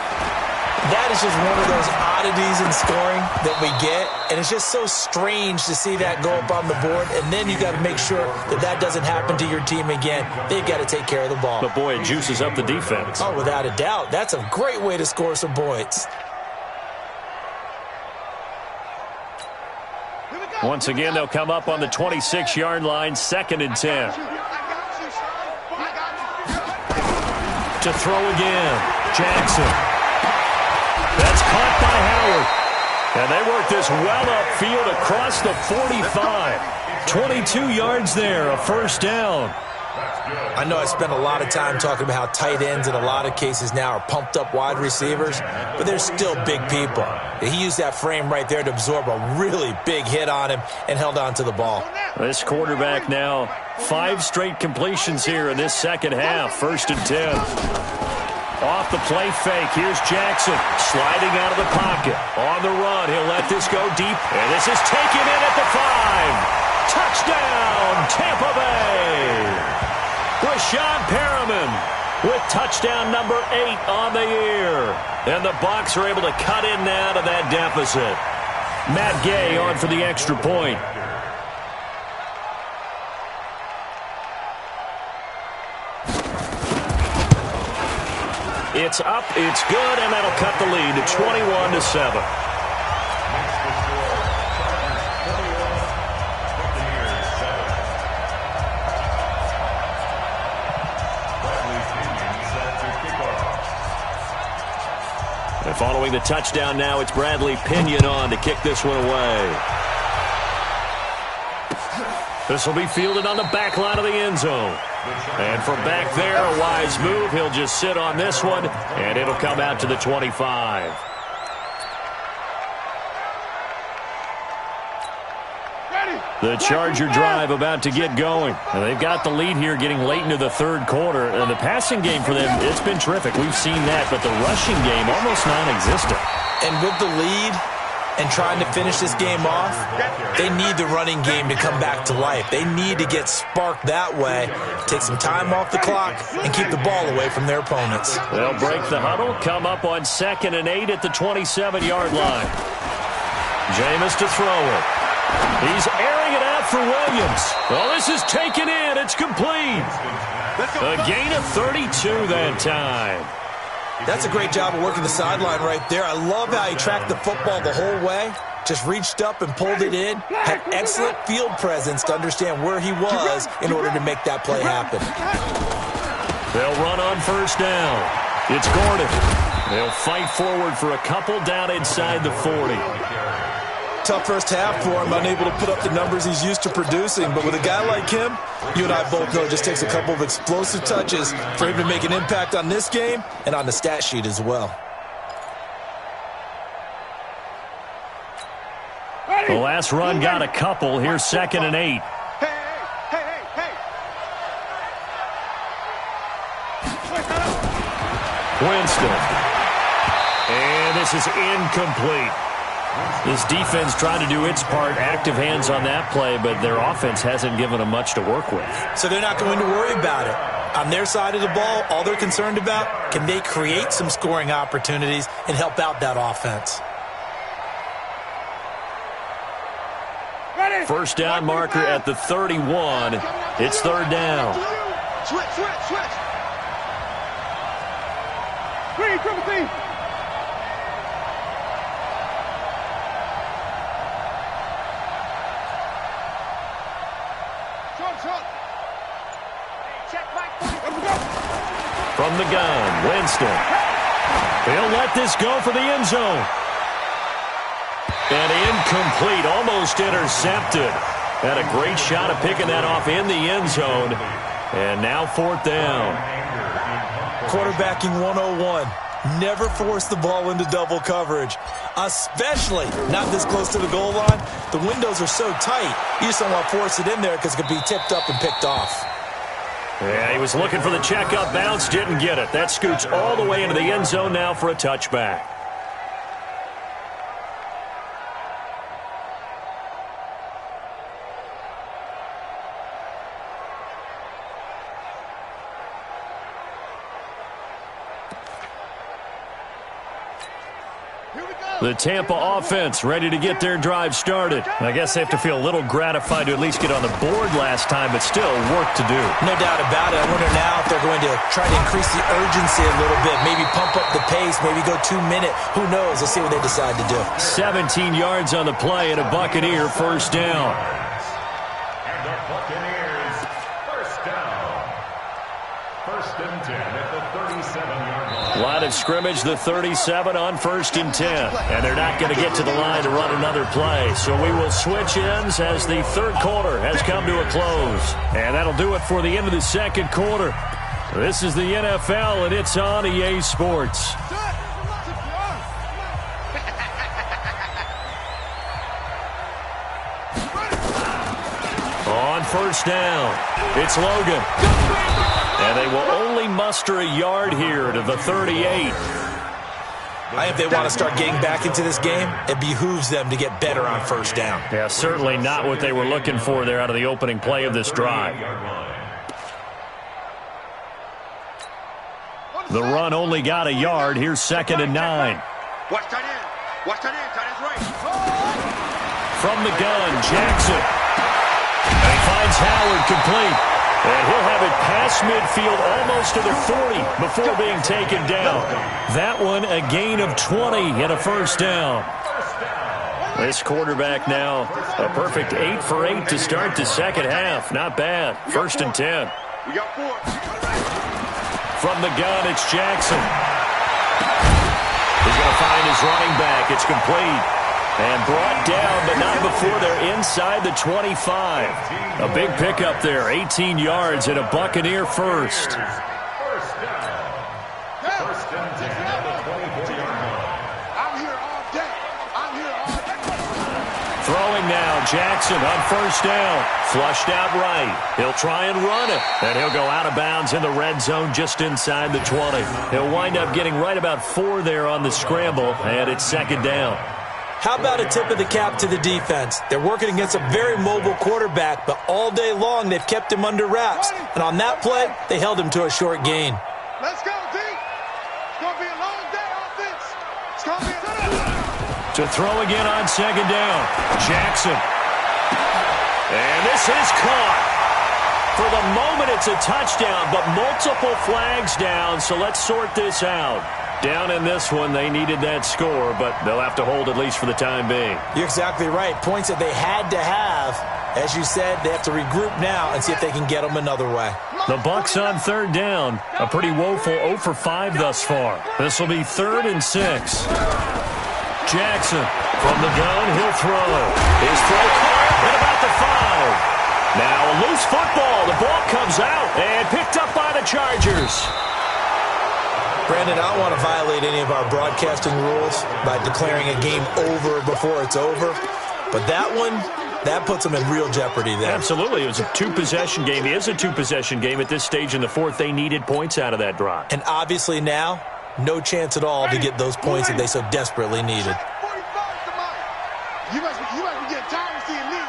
That is just one of those oddities in scoring that we get, and it's just so strange to see that go up on the board, and then you got to make sure that that doesn't happen to your team again. They've got to take care of the ball. But, boy, it juices up the defense. Oh, without a doubt. That's a great way to score some points. Once again, they'll come up on the 26-yard line, 2nd and 10. To throw again, Jackson. That's caught by Howard. And they work this well upfield across the 45. 22 yards there, a first down. I know I spent a lot of time talking about how tight ends in a lot of cases now are pumped up wide receivers, but they're still big people. He used that frame right there to absorb a really big hit on him and held on to the ball. This quarterback now 5 straight completions here in this second half. 1st and 10. Off the play fake, here's Jackson sliding out of the pocket. On the run, he'll let this go deep, and this is taken in at the 5. Touchdown, Tampa Bay! Rashawn Perriman with touchdown number 8 on the year. And the Bucs are able to cut in now to that deficit. Matt Gay on for the extra point. It's up, it's good, and that'll cut the lead to 21-7. And following the touchdown now, it's Bradley Pinion on to kick this one away. This will be fielded on the back line of the end zone. And from back there, a wise move. He'll just sit on this one, and it'll come out to the 25. The Charger drive about to get going. And they've got the lead here getting late into the 3rd quarter. And the passing game for them, it's been terrific. We've seen that, but the rushing game almost non-existent. And with the lead and trying to finish this game off, they need the running game to come back to life. They need to get sparked that way, take some time off the clock, and keep the ball away from their opponents. They'll break the huddle, come up on 2nd and 8 at the 27-yard line. Jameis to throw it. He's airing it out for Williams. Well, this is taken in. It's complete. A gain of 32 that time. That's a great job of working the sideline right there. I love how he tracked the football the whole way. Just reached up and pulled it in. Had excellent field presence to understand where he was in order to make that play happen. They'll run on 1st down. It's Gordon. They'll fight forward for a couple down inside the 40. Tough first half for him, unable to put up the numbers he's used to producing. But with a guy like him, you and I both know it just takes a couple of explosive touches for him to make an impact on this game and on the stat sheet as well. The last run got a couple. Here's 2nd and 8. Winston. And this is incomplete. This defense tried to do its part, active hands on that play, but their offense hasn't given them much to work with. So they're not going to worry about it. On their side of the ball, all they're concerned about, can they create some scoring opportunities and help out that offense? First down marker at the 31. It's 3rd down. Switch. Green, Timothy. From the gun, Winston. He'll let this go for the end zone. And incomplete, almost intercepted. Had a great shot of picking that off in the end zone. And now 4th down. Quarterbacking 101. Never force the ball into double coverage, especially not this close to the goal line. The windows are so tight, you just don't want to force it in there because it could be tipped up and picked off. Yeah, he was looking for the checkup bounce, didn't get it. That scoots all the way into the end zone now for a touchback. The Tampa offense ready to get their drive started. I guess they have to feel a little gratified to at least get on the board last time, but still work to do. No doubt about it. I wonder now if they're going to try to increase the urgency a little bit, maybe pump up the pace, maybe go 2 minute. Who knows? Let's see what they decide to do. 17 yards on the play and a Buccaneer first down. And the Buccaneers first down. First and 10 at the 37-yard line. Line of scrimmage, the 37 on first and 10. And they're not going to get to the line to run another play. So we will switch ends as the third quarter has come to a close. And that'll do it for the end of the second quarter. This is the NFL, and it's on EA Sports. On first down, it's Logan. And they will only muster a yard here to the 38. I think they want to start getting back into this game. It behooves them to get better on first down. Yeah, certainly not what they were looking for there out of the opening play of this drive. The run only got a yard. Here's second and 9. Watch tight end. Watch tight end. Tight end's right. From the gun, Jackson. And he finds Howard complete. And he'll have it past midfield almost to the 40 before being taken down. That one a gain of 20 and a first down. This quarterback now a perfect 8 for 8 to start the second half. Not bad. First and 10. We got 4. From the gun, it's Jackson. He's going to find his running back. It's complete. And brought down, but not before they're inside the 25. A big pickup there, 18 yards and a Buccaneer first. First down. First and 10 at the 24-yard line. I'm here all day. I'm here all day. Throwing now, Jackson on first down. Flushed out right. He'll try and run it. And he'll go out of bounds in the red zone just inside the 20. He'll wind up getting right about 4 there on the scramble, and it's second down. How about a tip of the cap to the defense? They're working against a very mobile quarterback, but all day long they've kept him under wraps. And on that play, they held him to a short gain. Let's go, D. It's going to be a long day offense. It's going to be a... To throw again on second down. Jackson. And this is caught. For the moment, it's a touchdown, but multiple flags down, so let's sort this out. Down in this one, they needed that score, but they'll have to hold at least for the time being. You're exactly right. Points that they had to have. As you said, they have to regroup now and see if they can get them another way. The Bucs on third down. A pretty woeful 0 for 5 thus far. This will be 3rd and 6. Jackson from the gun, he'll throw. His throw caught at about the 5. Now a loose football. The ball comes out and picked up by the Chargers. Brandon, I don't want to violate any of our broadcasting rules by declaring a game over before it's over. But that one, that puts them in real jeopardy there. Absolutely. It was a 2-possession game. It is a 2-possession game at this stage in the 4th. They needed points out of that drive. And obviously now, no chance at all to get those points that they so desperately needed. You must be getting tired of seeing me.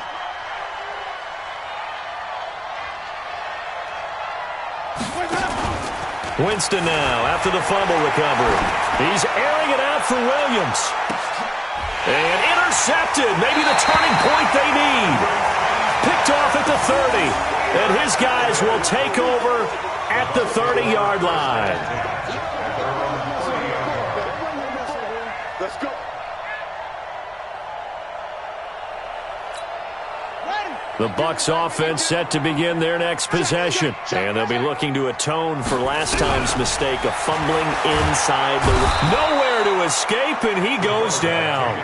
Winston now after the fumble recovery. He's airing it out for Williams. And intercepted. Maybe the turning point they need. Picked off at the 30. And his guys will take over at the 30-yard line. Let's go. Ready. The Bucs offense set to begin their next possession. And they'll be looking to atone for last time's mistake of fumbling inside the... Nowhere to escape, and he goes down.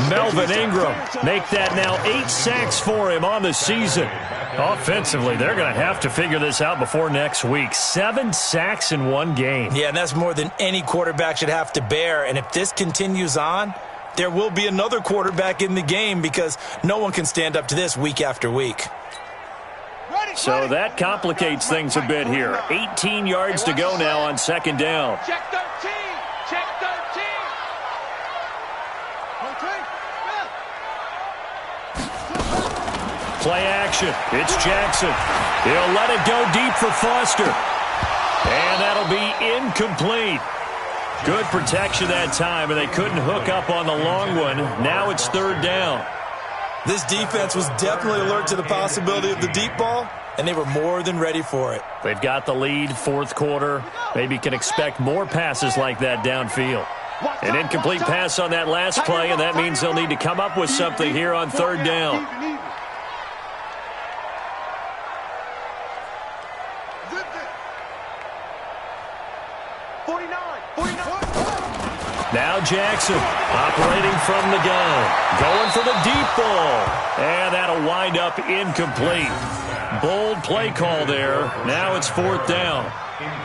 Melvin Ingram make that now 8 sacks for him on the season. Offensively, they're going to have to figure this out before next week. 7 sacks in one game. Yeah, and that's more than any quarterback should have to bear. And if this continues on, there will be another quarterback in the game because no one can stand up to this week after week. So that complicates things a bit here. 18 yards to go now on second down. Check 13. Check 13. Play action. It's Jackson. He'll let it go deep for Foster. And that'll be incomplete. Good protection that time, and they couldn't hook up on the long one. Now it's third down. This defense was definitely alert to the possibility of the deep ball, and they were more than ready for it. They've got the lead, fourth quarter. Maybe can expect more passes like that downfield. An incomplete pass on that last play, and that means they'll need to come up with something here on third down. Now Jackson operating from the gun. Going for the deep ball. And that'll wind up incomplete. Bold play call there. Now it's fourth down.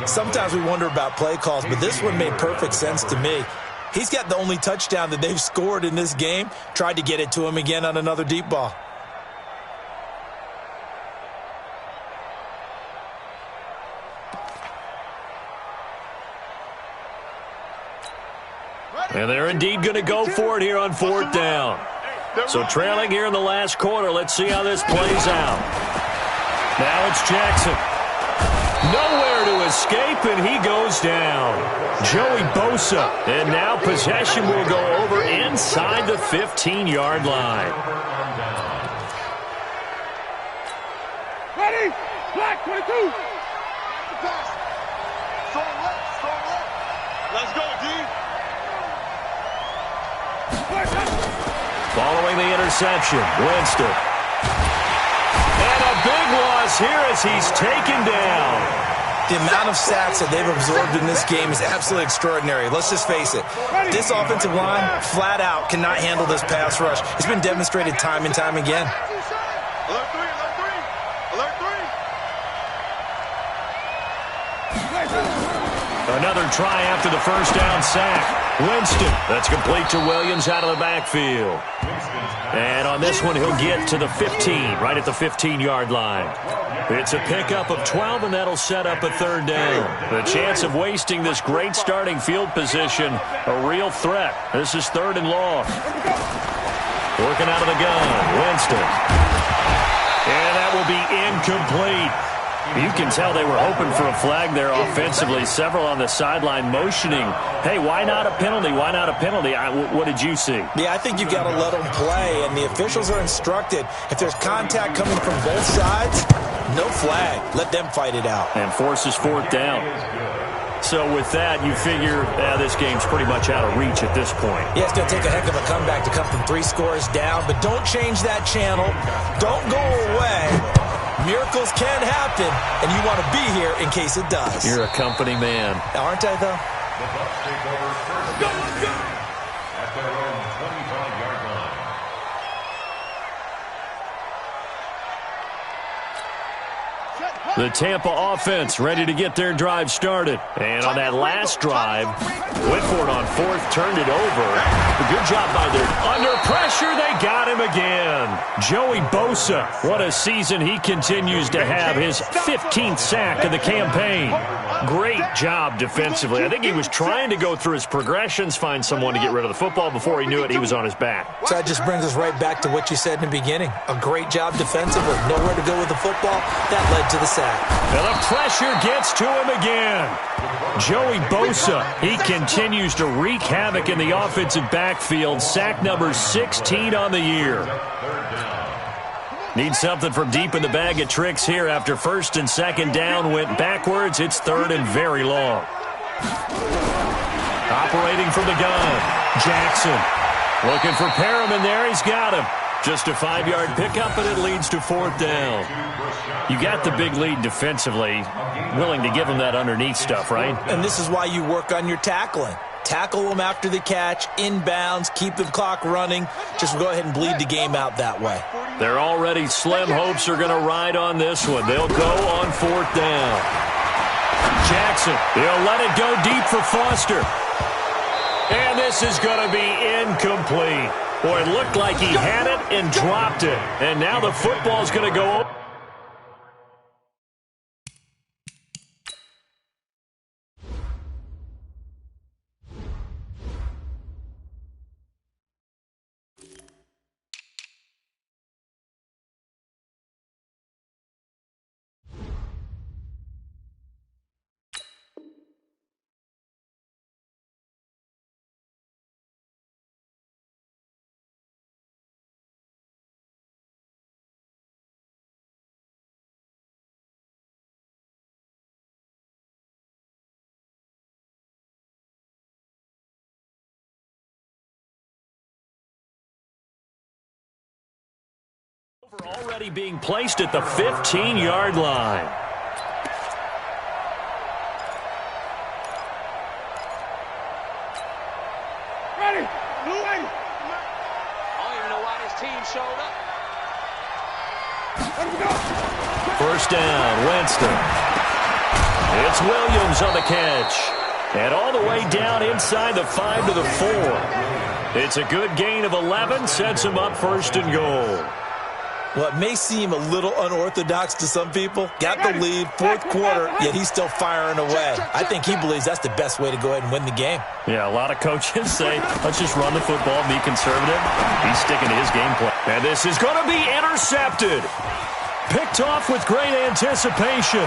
Sometimes we wonder about play calls, but this one made perfect sense to me. He's got the only touchdown that they've scored in this game. Tried to get it to him again on another deep ball. And they're indeed going to go for it here on fourth down. So trailing here in the last quarter. Let's see how this plays out. Now it's Jackson. Nowhere to escape, and he goes down. Joey Bosa. And now possession will go over inside the 15-yard line. Ready? Black 22. Let's go, D. Following the interception, Winston. And a big loss here as he's taken down. The amount of sacks that they've absorbed in this game is absolutely extraordinary. Let's just face it. This offensive line, flat out, cannot handle this pass rush. It's been demonstrated time and time again. Alert 3, alert 3. Alert 3. Another try after the first down sack. Winston, that's complete to Williams out of the backfield. And on this one, he'll get to the 15, right at the 15-yard line. It's a pickup of 12, and that'll set up a third down. The chance of wasting this great starting field position, a real threat. This is third and long. Working out of the gun, Winston. And that will be incomplete. You can tell they were hoping for a flag there offensively. Several on the sideline motioning, hey, why not a penalty? Why not a penalty? What did you see? Yeah, I think you've got to let them play, and the officials are instructed. If there's contact coming from both sides, no flag. Let them fight it out. And forces fourth down. So with that, you figure this game's pretty much out of reach at this point. Yeah, it's going to take a heck of a comeback to come from 3 scores down, but don't change that channel. Don't go away. Miracles can happen, and you want to be here in case it does. You're a company man. Aren't I, though? The Bucs take over first and 10 at their own 25-yard line. The Tampa offense ready to get their drive started. And on that last drive, Whitford on fourth turned it over. A good job by their... Under pressure, they got him again. Joey Bosa, what a season he continues to have. His 15th sack of the campaign. Great job defensively. I think he was trying to go through his progressions, find someone to get rid of the football. Before he knew it, he was on his back. So that just brings us right back to what you said in the beginning. A great job defensively. Nowhere to go with the football. That led to the sack. And the pressure gets to him again. Joey Bosa, he continues to wreak havoc in the offensive backfield. Sack number 16 on the year. Need something from deep in the bag of tricks here after first and second down went backwards. It's third and very long. Operating from the gun, Jackson. Looking for Perriman there. He's got him. Just a 5-yard pickup, and it leads to 4th down. You got the big lead defensively, willing to give them that underneath stuff, right? And this is why you work on your tackling. Tackle them after the catch, inbounds, keep the clock running. Just go ahead and bleed the game out that way. They're already slim hopes are going to ride on this one. They'll go on 4th down. Jackson, he'll let it go deep for Foster. And this is going to be incomplete. Boy, it looked like he had it and dropped it. And now the football's going to go. Already being placed at the 15-yard line. Ready. Ready. I don't even know why this team showed up. Let me go. 1st down, Winston. It's Williams on the catch. And all the way down inside the 5 to the 4. It's a good gain of 11, sets him up 1st and goal. Well, it may seem a little unorthodox to some people. Got the lead, 4th quarter, yet he's still firing away. I think he believes that's the best way to go ahead and win the game. Yeah, a lot of coaches say, let's just run the football, be conservative. He's sticking to his game plan. And this is going to be intercepted. Picked off with great anticipation.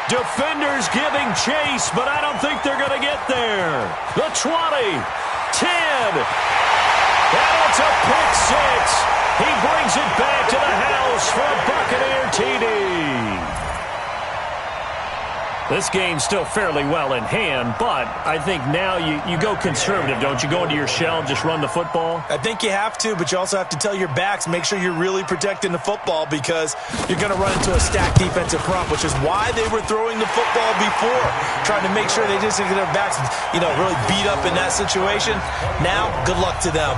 Defenders giving chase, but I don't think they're going to get there. The 20, 10, and it's a pick 6. He brings it back to the house for a Buccaneer TD. This game's still fairly well in hand, but I think now you go conservative, don't you? Go into your shell, just run the football? I think you have to, but you also have to tell your backs, make sure you're really protecting the football because you're going to run into a stacked defensive front, which is why they were throwing the football before, trying to make sure they just get their backs, really beat up in that situation. Now, good luck to them.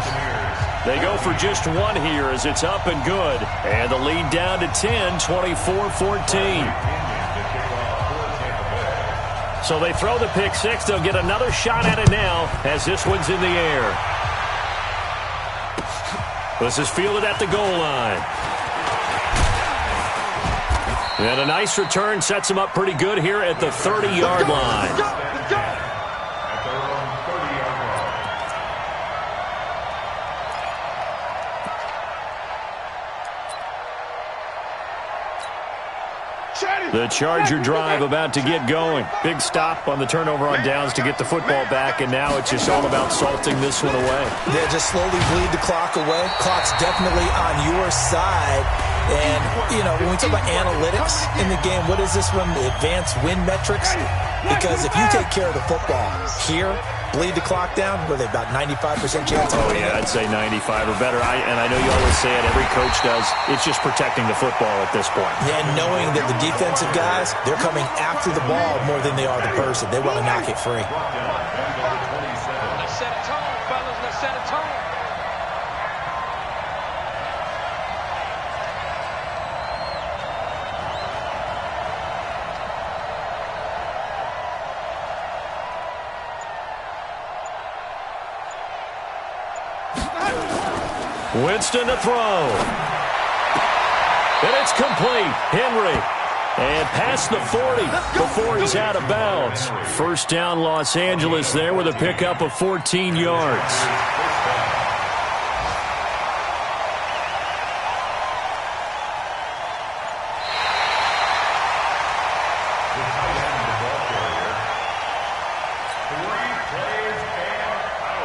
They go for just one here as it's up and good. And the lead down to 10, 24-14. So they throw the pick 6. They'll get another shot at it now as this one's in the air. This is fielded at the goal line. And a nice return sets him up pretty good here at the 30-yard line. Let's go. The Charger drive about to get going. Big stop on the turnover on downs to get the football back, and now it's just all about salting this one away. Yeah, just slowly bleed the clock away. Clock's definitely on your side. And, when we talk about analytics in the game, what is this one? Advanced win metrics? Because if you take care of the football here, bleed the clock down, what are they, about 95% chance? Oh, yeah, I'd say 95 or better. And I know you always say it, every coach does. It's just protecting the football at this point. Yeah, and knowing that the defensive guys, they're coming after the ball more than they are the person. They want to knock it free. Let's set a tone, fellas. Let's set a tone. Winston to throw. And it's complete. Henry. And past the 40 before he's out of bounds. 1st down Los Angeles there with a pickup of 14 yards.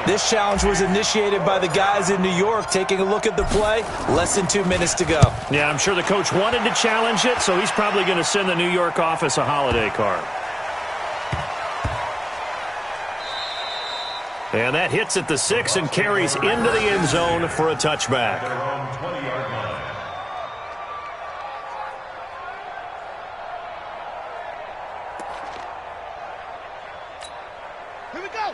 This challenge was initiated by the guys in New York. Taking a look at the play, less than 2 minutes to go. Yeah, I'm sure the coach wanted to challenge it, so he's probably going to send the New York office a holiday card. And that hits at the 6 and carries into the end zone for a touchback.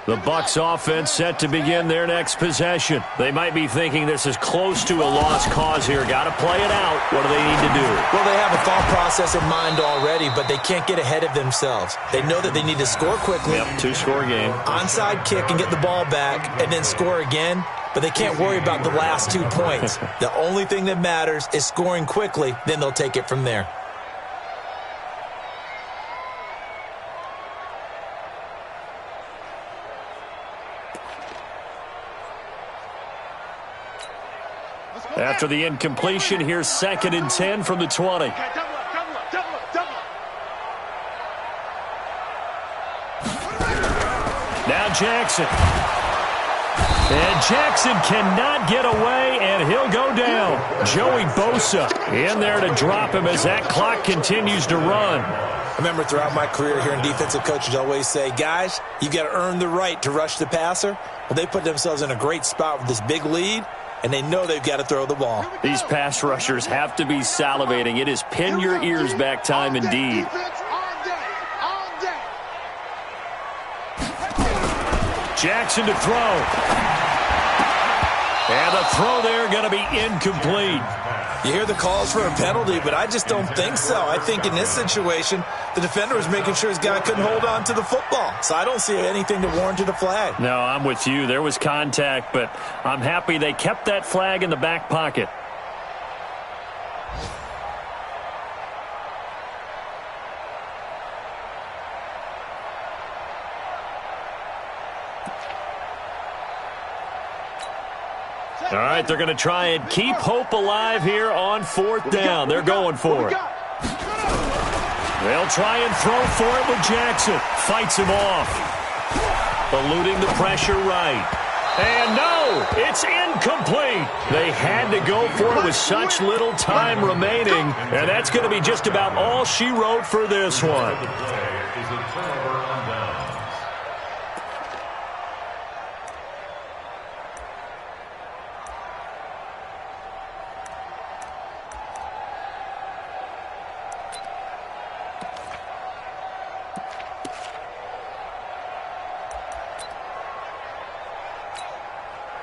The Bucs offense set to begin their next possession. They might be thinking this is close to a lost cause here. Got to play it out. What do they need to do? Well, they have a thought process in mind already, but they can't get ahead of themselves. They know that they need to score quickly. Yep, two-score game. Onside kick and get the ball back and then score again, but they can't worry about the last 2 points. The only thing that matters is scoring quickly, then they'll take it from there. After the incompletion, here's 2nd and 10 from the 20. Now Jackson. And Jackson cannot get away, and he'll go down. Joey Bosa in there to drop him as that clock continues to run. I remember throughout my career hearing defensive coaches always say, guys, you got to earn the right to rush the passer. Well, they put themselves in a great spot with this big lead, and they know they've got to throw the ball. These pass rushers have to be salivating. It is pin your ears back time indeed. Jackson to throw. And the throw there going to be incomplete. You hear the calls for a penalty, but I just don't think so. I think in this situation, the defender was making sure his guy couldn't hold on to the football. So I don't see anything to warrant a flag. No, I'm with you. There was contact, but I'm happy they kept that flag in the back pocket. All right, they're going to try and keep hope alive here on 4th down. They're going for it. They'll try and throw for it with Jackson. Fights him off. Eluding the pressure right. And no, it's incomplete. They had to go for it with such little time remaining. And that's going to be just about all she wrote for this one.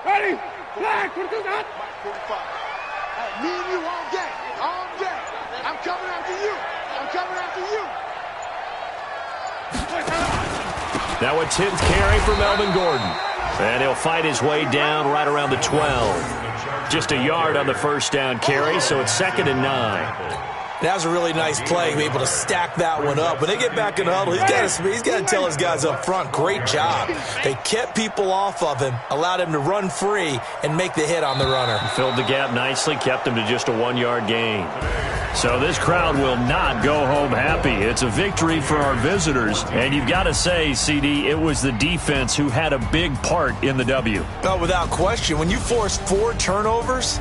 Ready? Flag, put it out. 45. Me and you all day. All day. I'm coming after you. I'm coming after you. Now a 10th carry for Melvin Gordon. And he'll fight his way down right around the 12. Just a yard on the first down carry, so it's 2nd and 9. That was a really nice play, be able to stack that one up. When they get back in the huddle, he's got to tell his guys up front, great job. They kept people off of him, allowed him to run free and make the hit on the runner. Filled the gap nicely, kept him to just a 1-yard gain. So this crowd will not go home happy. It's a victory for our visitors. And you've got to say, CD, it was the defense who had a big part in the W. Oh, without question. When you force 4 turnovers,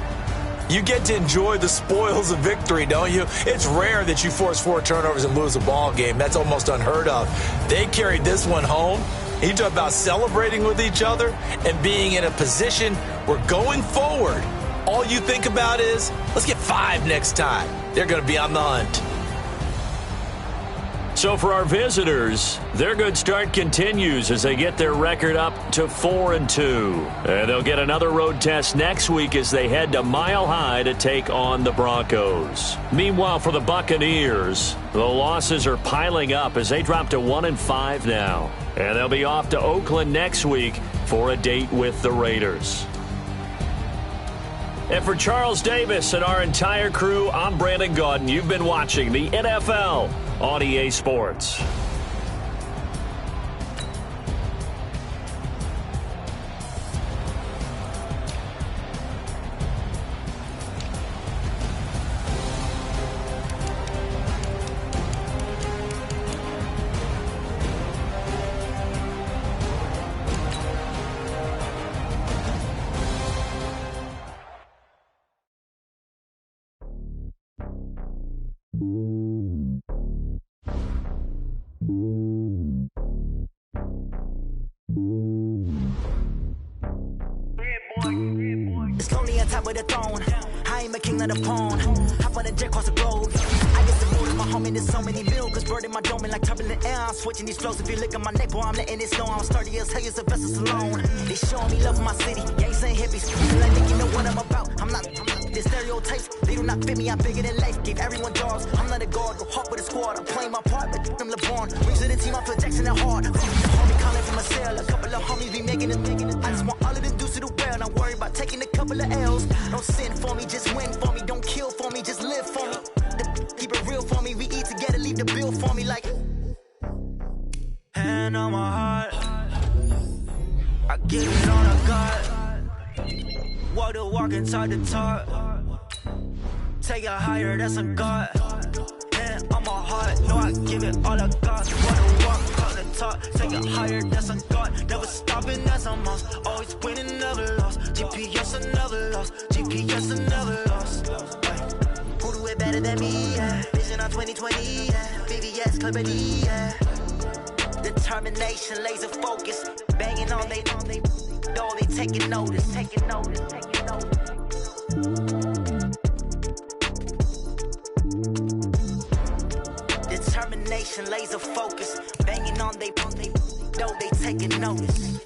you get to enjoy the spoils of victory, don't you? It's rare that you force 4 turnovers and lose a ball game. That's almost unheard of. They carried this one home. You talk about celebrating with each other and being in a position where going forward, all you think about is, let's get 5 next time. They're going to be on the hunt. So for our visitors, their good start continues as they get their record up to 4-2. And they'll get another road test next week as they head to Mile High to take on the Broncos. Meanwhile, for the Buccaneers, the losses are piling up as they drop to 1-5 now. And they'll be off to Oakland next week for a date with the Raiders. And for Charles Davis and our entire crew, I'm Brandon Gaudin. You've been watching the NFL on EA Sports. of the throne. I ain't a king of the pawn. Hop on a jet across the globe. I get the mood, my homie, there's so many mil. Cause bird in my dome like turbulent air. I'm switching these flows. If you look at my neck, boy, I'm letting it snow. I'm sturdy as hell, as a vessel alone. They showing me love in my city. Gangs and hippies. Like think you know what I'm about. I'm not the stereotypes. They do not fit me. I'm bigger than life. Gave everyone jobs. I'm not a guard. Go hard with a squad. I'm playing my part, but I'm LeBron. Rings to the team. I feel Jackson at heart. Homie calling from a cell. A couple of homies be making it. I just want all of them dudes to do well. Not worry about taking a couple of L's. Don't sin for me, just win for me. Don't kill for me, just live for me. Keep it real for me. We eat together, leave the bill for me like. Hand on my heart, I give it on a God. Walk the walk and talk the talk. Take it higher, that's a God. Hand on my heart, no, I give it all I got. Walk the walk, talk the talk. Take it higher, that's a God. Never stopping, that's a must. Always winning, never lost. GPS, I never lost. GPS, I never lost. Who do it better than me? Yeah. Vision on 2020, yeah. VVS, Clarity, yeah. Determination, laser focus, banging on they know they taking notice. Determination, laser focus, banging on they know they taking notice.